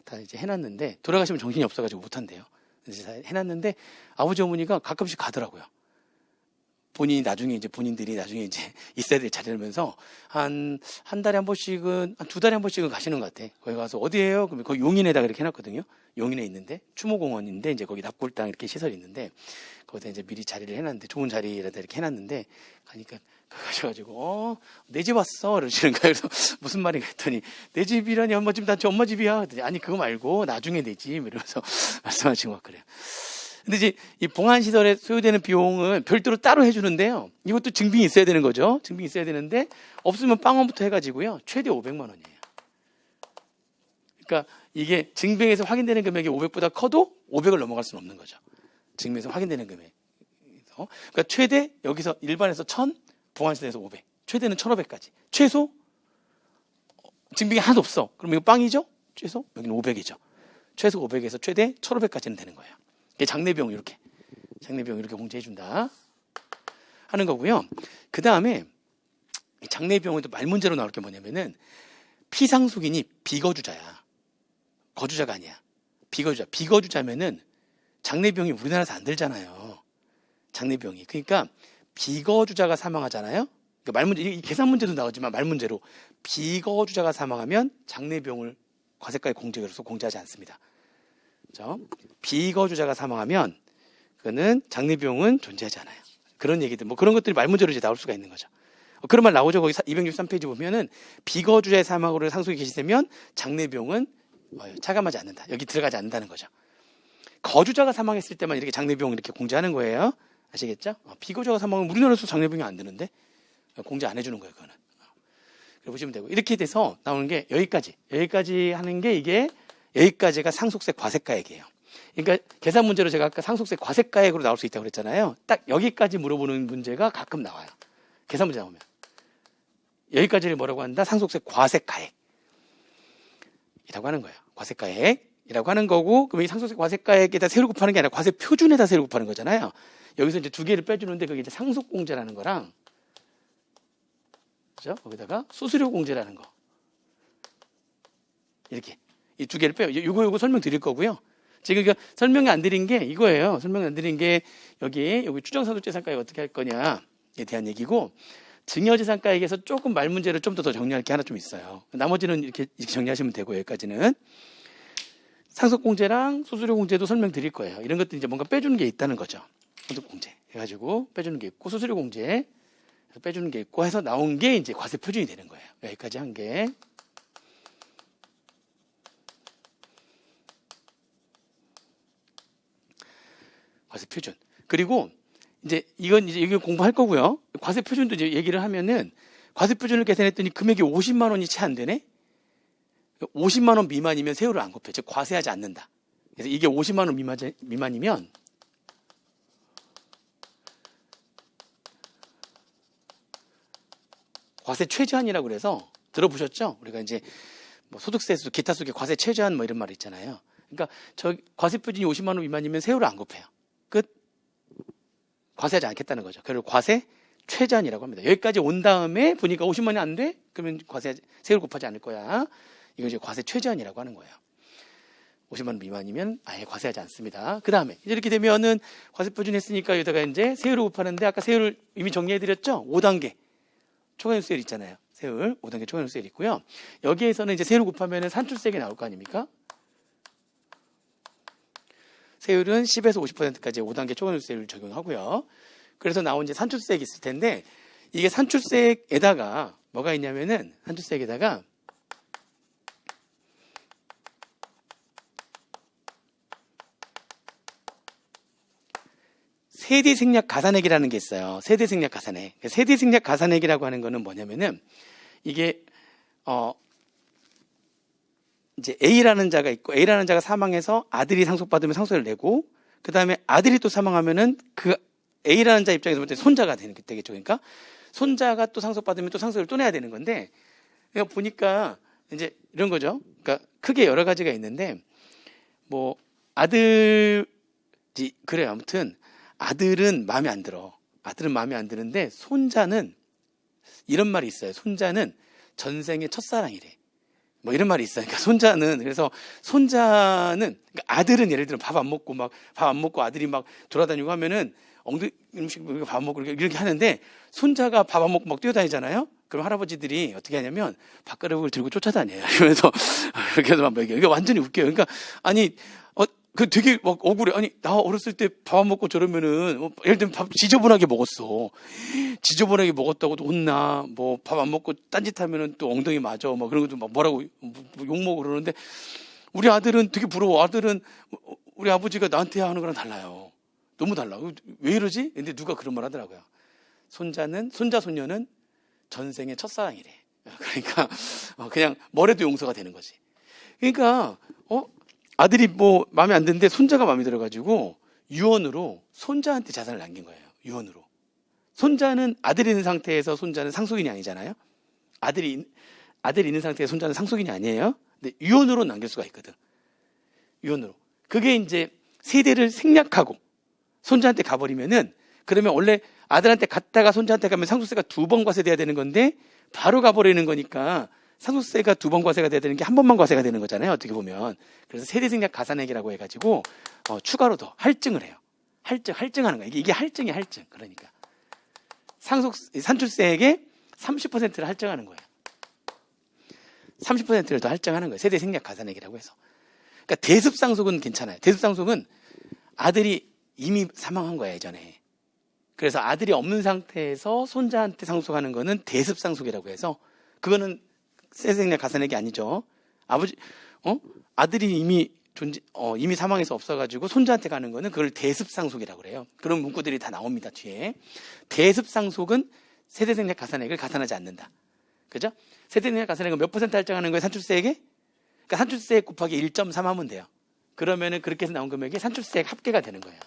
다 이제 해놨는데 돌아가시면 정신이 없어가지고 못한대요. 이제 다 해놨는데 아버지 어머니가 가끔씩 가더라고요. 본인들이 나중에 이제 있어야 될 자리라면서 한 달에 한 번씩은, 한 2달에 한 번씩은 가시는 것 같아. 거기 가서 어디에요? 그러면 거기 용인에다가 이렇게 해놨거든요. 용인에 있는데, 추모공원인데, 이제 거기 납골당 이렇게 시설이 있는데, 거기다 이제 미리 자리를 해놨는데, 좋은 자리에다 이렇게 해놨는데, 가니까, 가셔가지고, 내 집 왔어. 그러시는 거예요. 그래서 무슨 말인가 했더니, 내 집이라니, 엄마 집, 나 엄마 집이야. 그랬더니, 아니, 그거 말고, 나중에 내 집. 이러면서 말씀하신 것 그래요. 근데 이제 이 봉안시설에 소요되는 비용은 별도로 따로 해주는데요. 이것도 증빙이 있어야 되는 거죠. 증빙이 있어야 되는데 없으면 빵원부터 해가지고요. 최대 500만 원이에요. 그러니까 이게 증빙에서 확인되는 금액이 500보다 커도 500을 넘어갈 수는 없는 거죠. 증빙에서 확인되는 금액. 그러니까 최대 여기서 일반에서 1000, 봉안시설에서 500. 최대는 1500까지. 최소 증빙이 하나도 없어. 그럼 이거 빵이죠? 최소 여기는 500이죠. 최소 500에서 최대 1500까지는 되는 거예요. 장례비용 이렇게 공제해준다 하는 거고요. 그 다음에 장례비용에도 말 문제로 나올 게 뭐냐면은 피상속인이 비거주자야. 거주자가 아니야. 비거주자면은 장례비용이 우리나라에서 안 들잖아요. 장례비용이. 그러니까 비거주자가 사망하잖아요. 그러니까 말 문제, 이 계산 문제도 나오지만 말 문제로 비거주자가 사망하면 장례비용을 과세가에 공제로서 공제하지 않습니다. 그렇죠? 비거주자가 사망하면 그거는 장례비용은 존재하지 않아요. 그런 얘기들, 뭐 그런 것들이 말 문제로 이제 나올 수가 있는 거죠. 그런 말 나오죠. 거기 263페이지 보면은 비거주자의 사망으로 상속이 개시되면 장례비용은 차감하지 않는다. 여기 들어가지 않는다는 거죠. 거주자가 사망했을 때만 이렇게 장례비용 이렇게 공제하는 거예요. 아시겠죠? 비거주자가 사망하면 우리나라에서 장례비용이 안 드는데 공제 안 해주는 거예요. 그거는. 그래 보시면 되고 이렇게 돼서 나오는 게 여기까지 하는 게 이게 여기까지가 상속세 과세가액이에요. 그러니까 계산 문제로 제가 아까 상속세 과세가액으로 나올 수 있다고 그랬잖아요. 딱 여기까지 물어보는 문제가 가끔 나와요. 계산 문제 나오면. 여기까지를 뭐라고 한다? 상속세 과세가액이라고 하는 거예요. 과세가액이라고 하는 거고, 그럼 이 상속세 과세가액에다 세율 곱하는 게 아니라 과세 표준에다 세율 곱하는 거잖아요. 여기서 이제 두 개를 빼주는데 그게 이제 상속공제라는 거랑, 그죠? 거기다가 수수료 공제라는 거. 이렇게. 이 두 개를 빼요. 요거 설명드릴 거고요. 지금 이거 설명이 안 드린 게 이거예요. 설명이 안 드린 게 여기 추정상속재산가액 어떻게 할 거냐에 대한 얘기고, 증여재산가액에서 조금 말 문제를 좀 더 정리할 게 하나 좀 있어요. 나머지는 이렇게 정리하시면 되고, 여기까지는. 상속공제랑 수수료공제도 설명드릴 거예요. 이런 것들 이제 뭔가 빼주는 게 있다는 거죠. 상속공제 해가지고 빼주는 게 있고, 수수료공제 빼주는 게 있고 해서 나온 게 이제 과세 표준이 되는 거예요. 여기까지 한 게. 과세 표준. 그리고 이제 이건 공부할 거고요. 과세 표준도 이제 얘기를 하면은 과세 표준을 계산했더니 금액이 50만 원이 채 안 되네. 50만 원 미만이면 세율을 안 곱해. 즉 과세하지 않는다. 그래서 이게 50만 원 미만이면 과세 최저한이라고 그래서 들어보셨죠? 우리가 이제 뭐 소득세에서도 기타 속에 과세 최저한 뭐 이런 말 있잖아요. 그러니까 저 과세 표준이 50만 원 미만이면 세율을 안 곱해요. 끝. 과세하지 않겠다는 거죠. 그리고 과세 최저한이라고 합니다. 여기까지 온 다음에 보니까 50만 원이 안 돼? 그러면 세율 곱하지 않을 거야. 이거 이제 과세 최저한이라고 하는 거예요. 그리고 50만 원이 미만이면 50만 원이 미만이면 세율을 안 곱해요. 끝. 과세하지 않겠다는 거죠. 여기까지 온 다음에 보니까 50만 원이 안 돼? 그러면 세율 곱하지 않을 거야. 이거 이제 과세 최저한이라고 하는 거예요. 50만 원 미만이면 아예 과세하지 않습니다. 그 다음에 이제 이렇게 되면은 과세 표준했으니까 여기다가 이제 세율을 곱하는데 아까 세율을 이미 정리해드렸죠? 5단계 초과세율 있잖아요. 세율 5단계 초과세율 있고요. 여기에서는 이제 세율을 곱하면은 산출세액이 나올 거 아닙니까? 세율은 10에서 50%까지 5단계 초과세율을 적용하고요. 그래서 나온 이제 산출세액이 있을 텐데 이게 산출세액에다가 뭐가 있냐면은 산출세액에다가 세대생략 가산액이라는 게 있어요. 세대생략 가산액. 세대생략 가산액이라고 하는 거는 뭐냐면은 이게 이제 A라는 자가 있고 A라는 자가 사망해서 아들이 상속받으면 상속세를 내고 그 다음에 아들이 또 사망하면은 그 A라는 자 입장에서 볼 때 손자가 되겠죠. 그러니까 손자가 또 상속받으면 또 상속세를 또 내야 되는 건데 보니까 이제 이런 거죠. 그러니까 크게 여러 가지가 있는데 뭐 그래요. 아무튼 아들은 마음에 안 들어. 아들은 마음에 안 드는데 손자는 이런 말이 있어요. 손자는 전생의 첫사랑이래. 뭐 이런 말이 있어요. 그러니까 그래서 손자는 그러니까 아들은 예를 들어 밥 안 먹고 아들이 막 돌아다니고 하면은 엉덩이 음식 밥 안 먹고 이렇게 하는데 손자가 밥 안 먹고 막 뛰어다니잖아요. 그럼 할아버지들이 어떻게 하냐면 밥그릇을 들고 쫓아다녀요. 그러면서 이렇게 해서 막 먹여요. 이게 완전히 웃겨요. 그러니까 아니 그 되게 막 억울해. 아니, 나 어렸을 때 밥 안 먹고 저러면은, 예를 들면 밥 지저분하게 먹었어. 지저분하게 먹었다고도 혼나. 뭐, 밥 안 먹고 딴짓 하면은 또 엉덩이 맞아. 막 그런 것도 막 뭐라고 욕먹고 그러는데, 우리 아들은 되게 부러워. 아들은 우리 아버지가 나한테 하는 거랑 달라요. 너무 달라. 왜 이러지? 근데 누가 그런 말 하더라고요. 손자손녀는 전생의 첫사랑이래. 그러니까, 그냥 뭐래도 용서가 되는 거지. 그러니까, 아들이 뭐 마음에 안 드는데 손자가 마음에 들어가지고 유언으로 손자한테 자산을 남긴 거예요. 유언으로. 손자는 아들이 있는 상태에서 손자는 상속인이 아니잖아요. 아들이 있는 상태에서 손자는 상속인이 아니에요. 근데 유언으로 남길 수가 있거든. 유언으로. 그게 이제 세대를 생략하고 손자한테 가버리면은 그러면 원래 아들한테 갔다가 손자한테 가면 상속세가 2번 과세돼야 되는 건데 바로 가버리는 거니까 상속세가 2번 과세가 돼야 되는 게 한 번만 과세가 되는 거잖아요. 어떻게 보면. 그래서 세대생략 가산액이라고 해가지고 추가로 더 할증을 해요. 할증하는 거예요. 이게 할증이야, 할증. 그러니까 산출세액의 30%를 할증하는 거예요. 30%를 더 할증하는 거예요. 세대생략 가산액이라고 해서. 그러니까 대습상속은 괜찮아요. 대습상속은 아들이 이미 사망한 거예요, 예전에. 그래서 아들이 없는 상태에서 손자한테 상속하는 거는 대습상속이라고 해서 그거는 세대생략 가산액이 아니죠. 아들이 이미 사망해서 없어가지고 손자한테 가는 거는 그걸 대습상속이라고 그래요. 그런 문구들이 다 나옵니다, 뒤에. 대습상속은 세대생략 가산액을 가산하지 않는다. 그죠? 세대생략 가산액은 몇 퍼센트 할증하는 거예요, 산출세액에? 그러니까 산출세액 곱하기 1.3 하면 돼요. 그러면은 그렇게 해서 나온 금액이 산출세액 합계가 되는 거예요.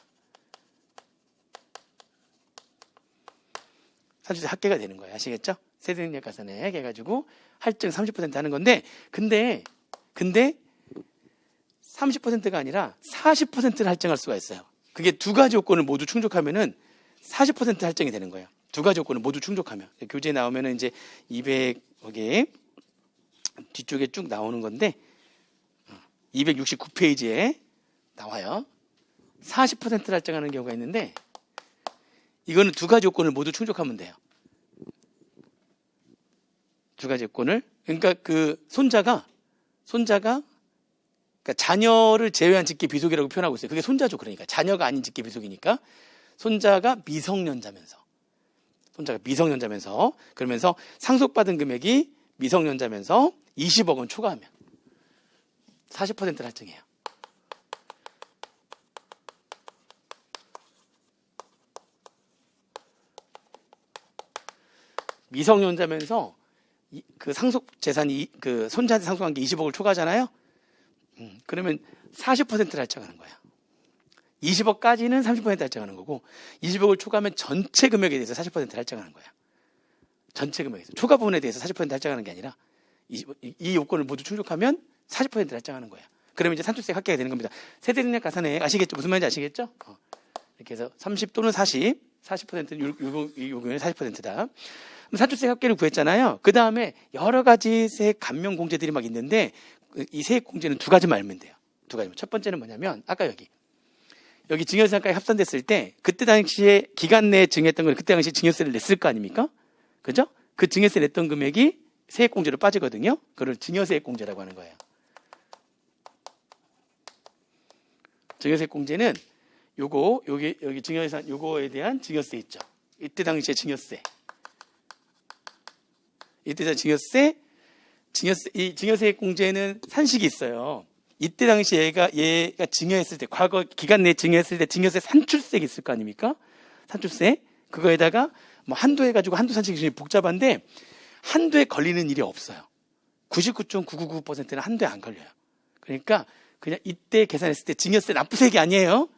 산출세 합계가 되는 거예요. 아시겠죠? 세대생략 가산액 해가지고 할증 30% 하는 건데 근데 30%가 아니라 40%를 할증할 수가 있어요. 그게 두 가지 요건을 모두 충족하면은 40% 할증이 되는 거예요. 두 가지 요건을 모두 충족하면. 교재에 나오면은 이제 200개 뒤쪽에 쭉 나오는 건데 269페이지에 나와요. 40%를 할증하는 경우가 있는데 이거는 두 가지 요건을 모두 충족하면 돼요. 두 가지 요건을. 그러니까 그 손자가 그러니까 자녀를 제외한 직계 비속이라고 표현하고 있어요. 그게 손자죠. 그러니까 자녀가 아닌 직계 비속이니까 손자가 미성년자면서 그러면서 상속받은 금액이 미성년자면서 20억 원 초과하면 40%를 할증해요. 미성년자면서 그 상속 재산이 그 손자한테 상속한 게 20억을 초과하잖아요. 그러면 40%를 할증하는 거야. 20억까지는 30% 할증하는 거고 20억을 초과하면 전체 금액에 대해서 40%를 할증하는 거야. 전체 금액에서 초과 부분에 대해서 40% 할증하는 게 아니라 이 요건을 모두 충족하면 40%를 할증하는 거야. 그러면 이제 산출세 합계가 되는 겁니다. 세대생략 가산액 아시겠죠? 무슨 말인지 아시겠죠? 이렇게 해서 30 또는 40% 요금이 40%다. 산출세 합계를 구했잖아요. 그 다음에 여러 가지 세액 감면 공제들이 막 있는데 이 세액 공제는 두 가지만 알면 돼요. 두 가지. 첫 번째는 뭐냐면 아까 여기 증여세까지 합산됐을 때 그때 당시에 기간 내에 증여했던 걸 그때 당시에 증여세를 냈을 거 아닙니까? 그죠? 그 증여세 냈던 금액이 세액공제로 빠지거든요. 그걸 증여세액공제라고 하는 거예요. 증여세액공제는 여기 증여예산 요거에 대한 증여세 있죠. 이때 당시에 증여세. 이때 증여세, 이 증여세액공제는 산식이 있어요. 이때 당시 얘가 증여했을 때, 과거 기간 내에 증여했을 때 증여세 산출세가 있을 거 아닙니까? 산출세. 그거에다가 뭐 한도 해가지고 한도 산식이 굉장히 복잡한데 한도에 걸리는 일이 없어요. 99.999%는 한도에 안 걸려요. 그러니까 그냥 이때 계산했을 때 증여세 납부세액이 아니에요.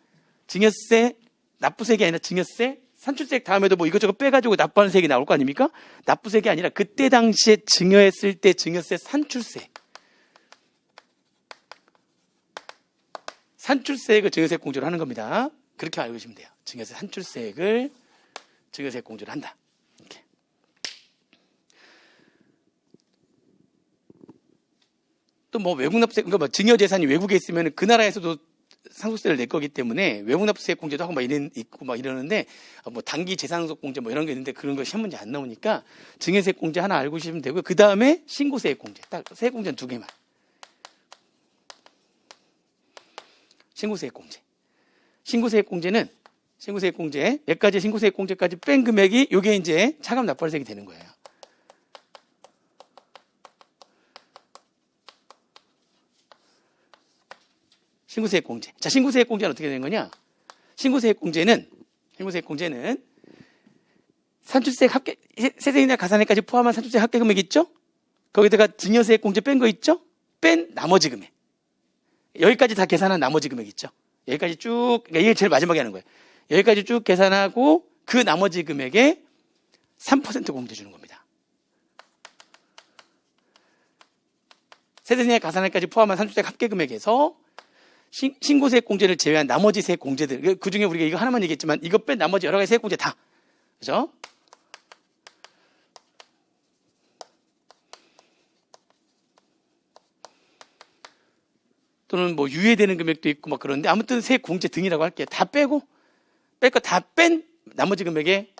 증여세 납부세액이 아니라 증여세 산출세액 다음에도 뭐 이것저것 빼가지고 납부하는 세액이 나올 거 아닙니까? 납부세액이 아니라 그때 당시에 증여했을 때 증여세 산출세. 산출세액을 증여세액 공제로 하는 겁니다. 그렇게 알고 계시면 돼요. 증여세 산출세액을 증여세액 공제로 한다. 이렇게. 또 뭐 외국 납부세, 그러니까 뭐 증여재산이 외국에 있으면 그 나라에서도 상속세를 낼 거기 때문에 외국 납부세액 공제도 하고 막 있고 막 이러는데 뭐 단기 재산속 공제 뭐 이런 게 있는데 그런 거 시험 문제 안 나오니까 증여세액 공제 하나 알고 계시면 되고요. 그 다음에 신고세액 공제. 딱 세액 공제는 두 개만. 신고세액 공제. 신고세액 공제는 신고세액 공제, 여기까지 신고세액 공제까지 뺀 금액이 요게 이제 차감 납부세액이 되는 거예요. 신고세액 공제. 자, 신고세액 공제는 어떻게 되는 거냐? 신고세액 공제는 산출세액 합계, 세세이나 가산액까지 포함한 산출세액 합계 금액 있죠? 거기다가 증여세액 공제 뺀 거 있죠? 뺀 나머지 금액. 여기까지 다 계산한 나머지 금액 있죠? 여기까지 쭉, 그러니까 이게 제일 마지막에 하는 거예요. 여기까지 쭉 계산하고 그 나머지 금액에 3% 공제 주는 겁니다. 세세이나 가산액까지 포함한 산출세액 합계 금액에서 신고세액 공제를 제외한 나머지 세액 공제들, 그 중에 우리가 이거 하나만 얘기했지만 이거 뺀 나머지 여러 가지 세액 공제 다. 그죠? 또는 뭐 유예되는 금액도 있고 막 그런데 아무튼 세액 공제 등이라고 할게요. 다 빼고 뺄 거 다 뺀 나머지 금액에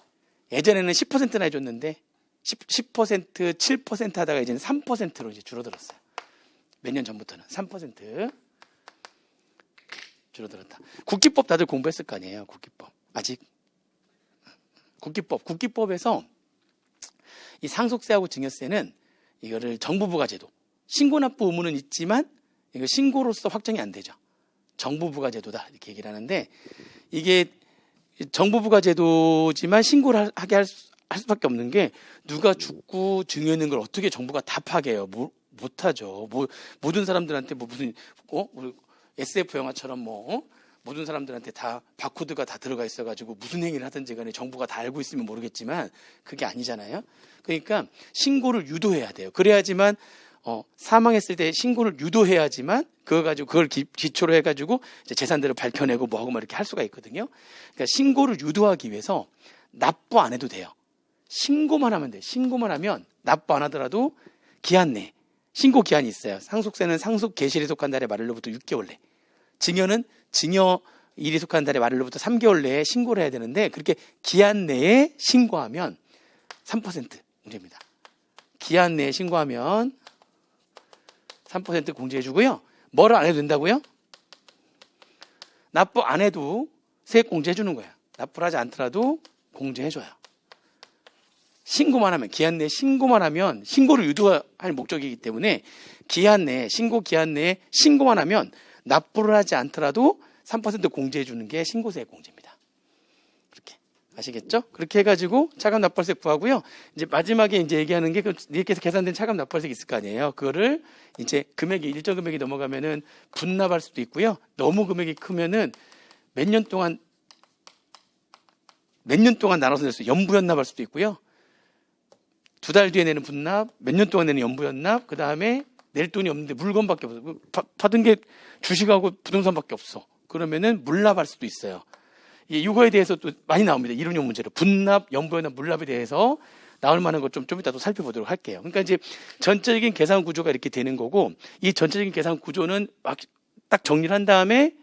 예전에는 10%나 해줬는데 10%, 7% 하다가 이제는 3%로 이제 줄어들었어요. 몇 년 전부터는 3% 줄어들었다. 국기법 다들 공부했을 거 아니에요. 국기법. 아직 국기법에서 이 상속세하고 증여세는 이거를 정부부가제도, 신고납부 의무는 있지만 이거 신고로서 확정이 안 되죠. 정부부가제도다 이렇게 얘기를 하는데 이게 정부부가제도지만 신고를 하게 할 수밖에 없는 게 누가 죽고 증여했는 걸 어떻게 정부가 다 파괴해요? 못하죠. 모든 사람들한테 뭐 무슨 우리 SF 영화처럼 모든 사람들한테 다 바코드가 다 들어가 있어가지고 무슨 행위를 하든지 간에 정부가 다 알고 있으면 모르겠지만 그게 아니잖아요. 그러니까 신고를 유도해야 돼요. 그래야지만 사망했을 때 신고를 유도해야지만 그걸 기초로 해가지고 이제 재산들을 밝혀내고 뭐하고 막 이렇게 할 수가 있거든요. 그러니까 신고를 유도하기 위해서 납부 안 해도 돼요. 신고만 하면 돼요. 신고만 하면 납부 안 하더라도 기한 내 신고 기한이 있어요. 상속세는 상속 개시일에 속한 달의 말일로부터 6개월 내. 증여는 증여일이 속한 달의 말일로부터 3개월 내에 신고를 해야 되는데 그렇게 기한 내에 신고하면 3% 공제입니다. 기한 내에 신고하면 3% 공제해 주고요. 뭐를 안 해도 된다고요? 납부 안 해도 세액 공제해 주는 거예요. 납부를 하지 않더라도 공제해 줘요. 신고만 하면, 기한 내에 신고만 하면, 신고를 유도할 목적이기 때문에 기한 내에, 신고 기한 내에 신고만 하면 납부를 하지 않더라도 3% 공제해 주는 게 신고세액 공제입니다. 그렇게 아시겠죠? 그렇게 해가지고 차감 납부세액 구하고요. 이제 마지막에 이제 얘기하는 게 이렇게 계산된 차감 납부세액 있을 거 아니에요. 그거를 이제 금액이 일정 금액이 넘어가면은 분납할 수도 있고요. 너무 금액이 크면은 몇 년 동안 나눠서 낼 수, 연부연납할 수도 있고요. 2달 뒤에 내는 분납, 몇 년 동안 내는 연부연납, 그 다음에 낼 돈이 없는데 물건밖에 없어. 받은 게 주식하고 부동산밖에 없어. 그러면은 물납할 수도 있어요. 이거에 대해서 또 많이 나옵니다. 이론용 문제로. 분납, 연부연납, 물납에 대해서 나올 만한 것 좀 이따 또 살펴보도록 할게요. 그러니까 이제 전체적인 계산 구조가 이렇게 되는 거고, 이 전체적인 계산 구조는 막 딱 정리를 한 다음에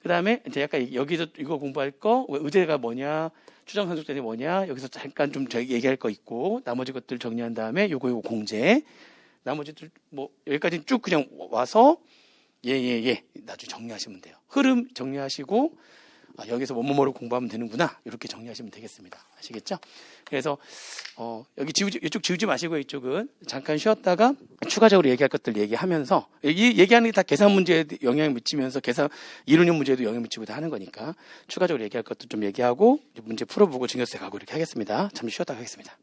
그다음에 이제 약간 여기서 이거 공부할 거 의제가 뭐냐, 추정 상속전이 뭐냐, 여기서 잠깐 좀 얘기할 거 있고 나머지 것들 정리한 다음에 요거 공제, 나머지들 뭐 여기까지 쭉 그냥 와서 예 나중에 정리하시면 돼요. 흐름 정리하시고 여기서 뭐뭐를 공부하면 되는구나 이렇게 정리하시면 되겠습니다. 아시겠죠? 그래서 여기 이쪽 지우지 마시고 이쪽은 잠깐 쉬었다가 추가적으로 얘기할 것들 얘기하면서 얘기하는 게 다 계산 문제에 영향을 미치면서 이론형 문제에도 영향을 미치고 다 하는 거니까 추가적으로 얘기할 것도 좀 얘기하고 문제 풀어보고 증여세 가고 이렇게 하겠습니다. 잠시 쉬었다가 하겠습니다.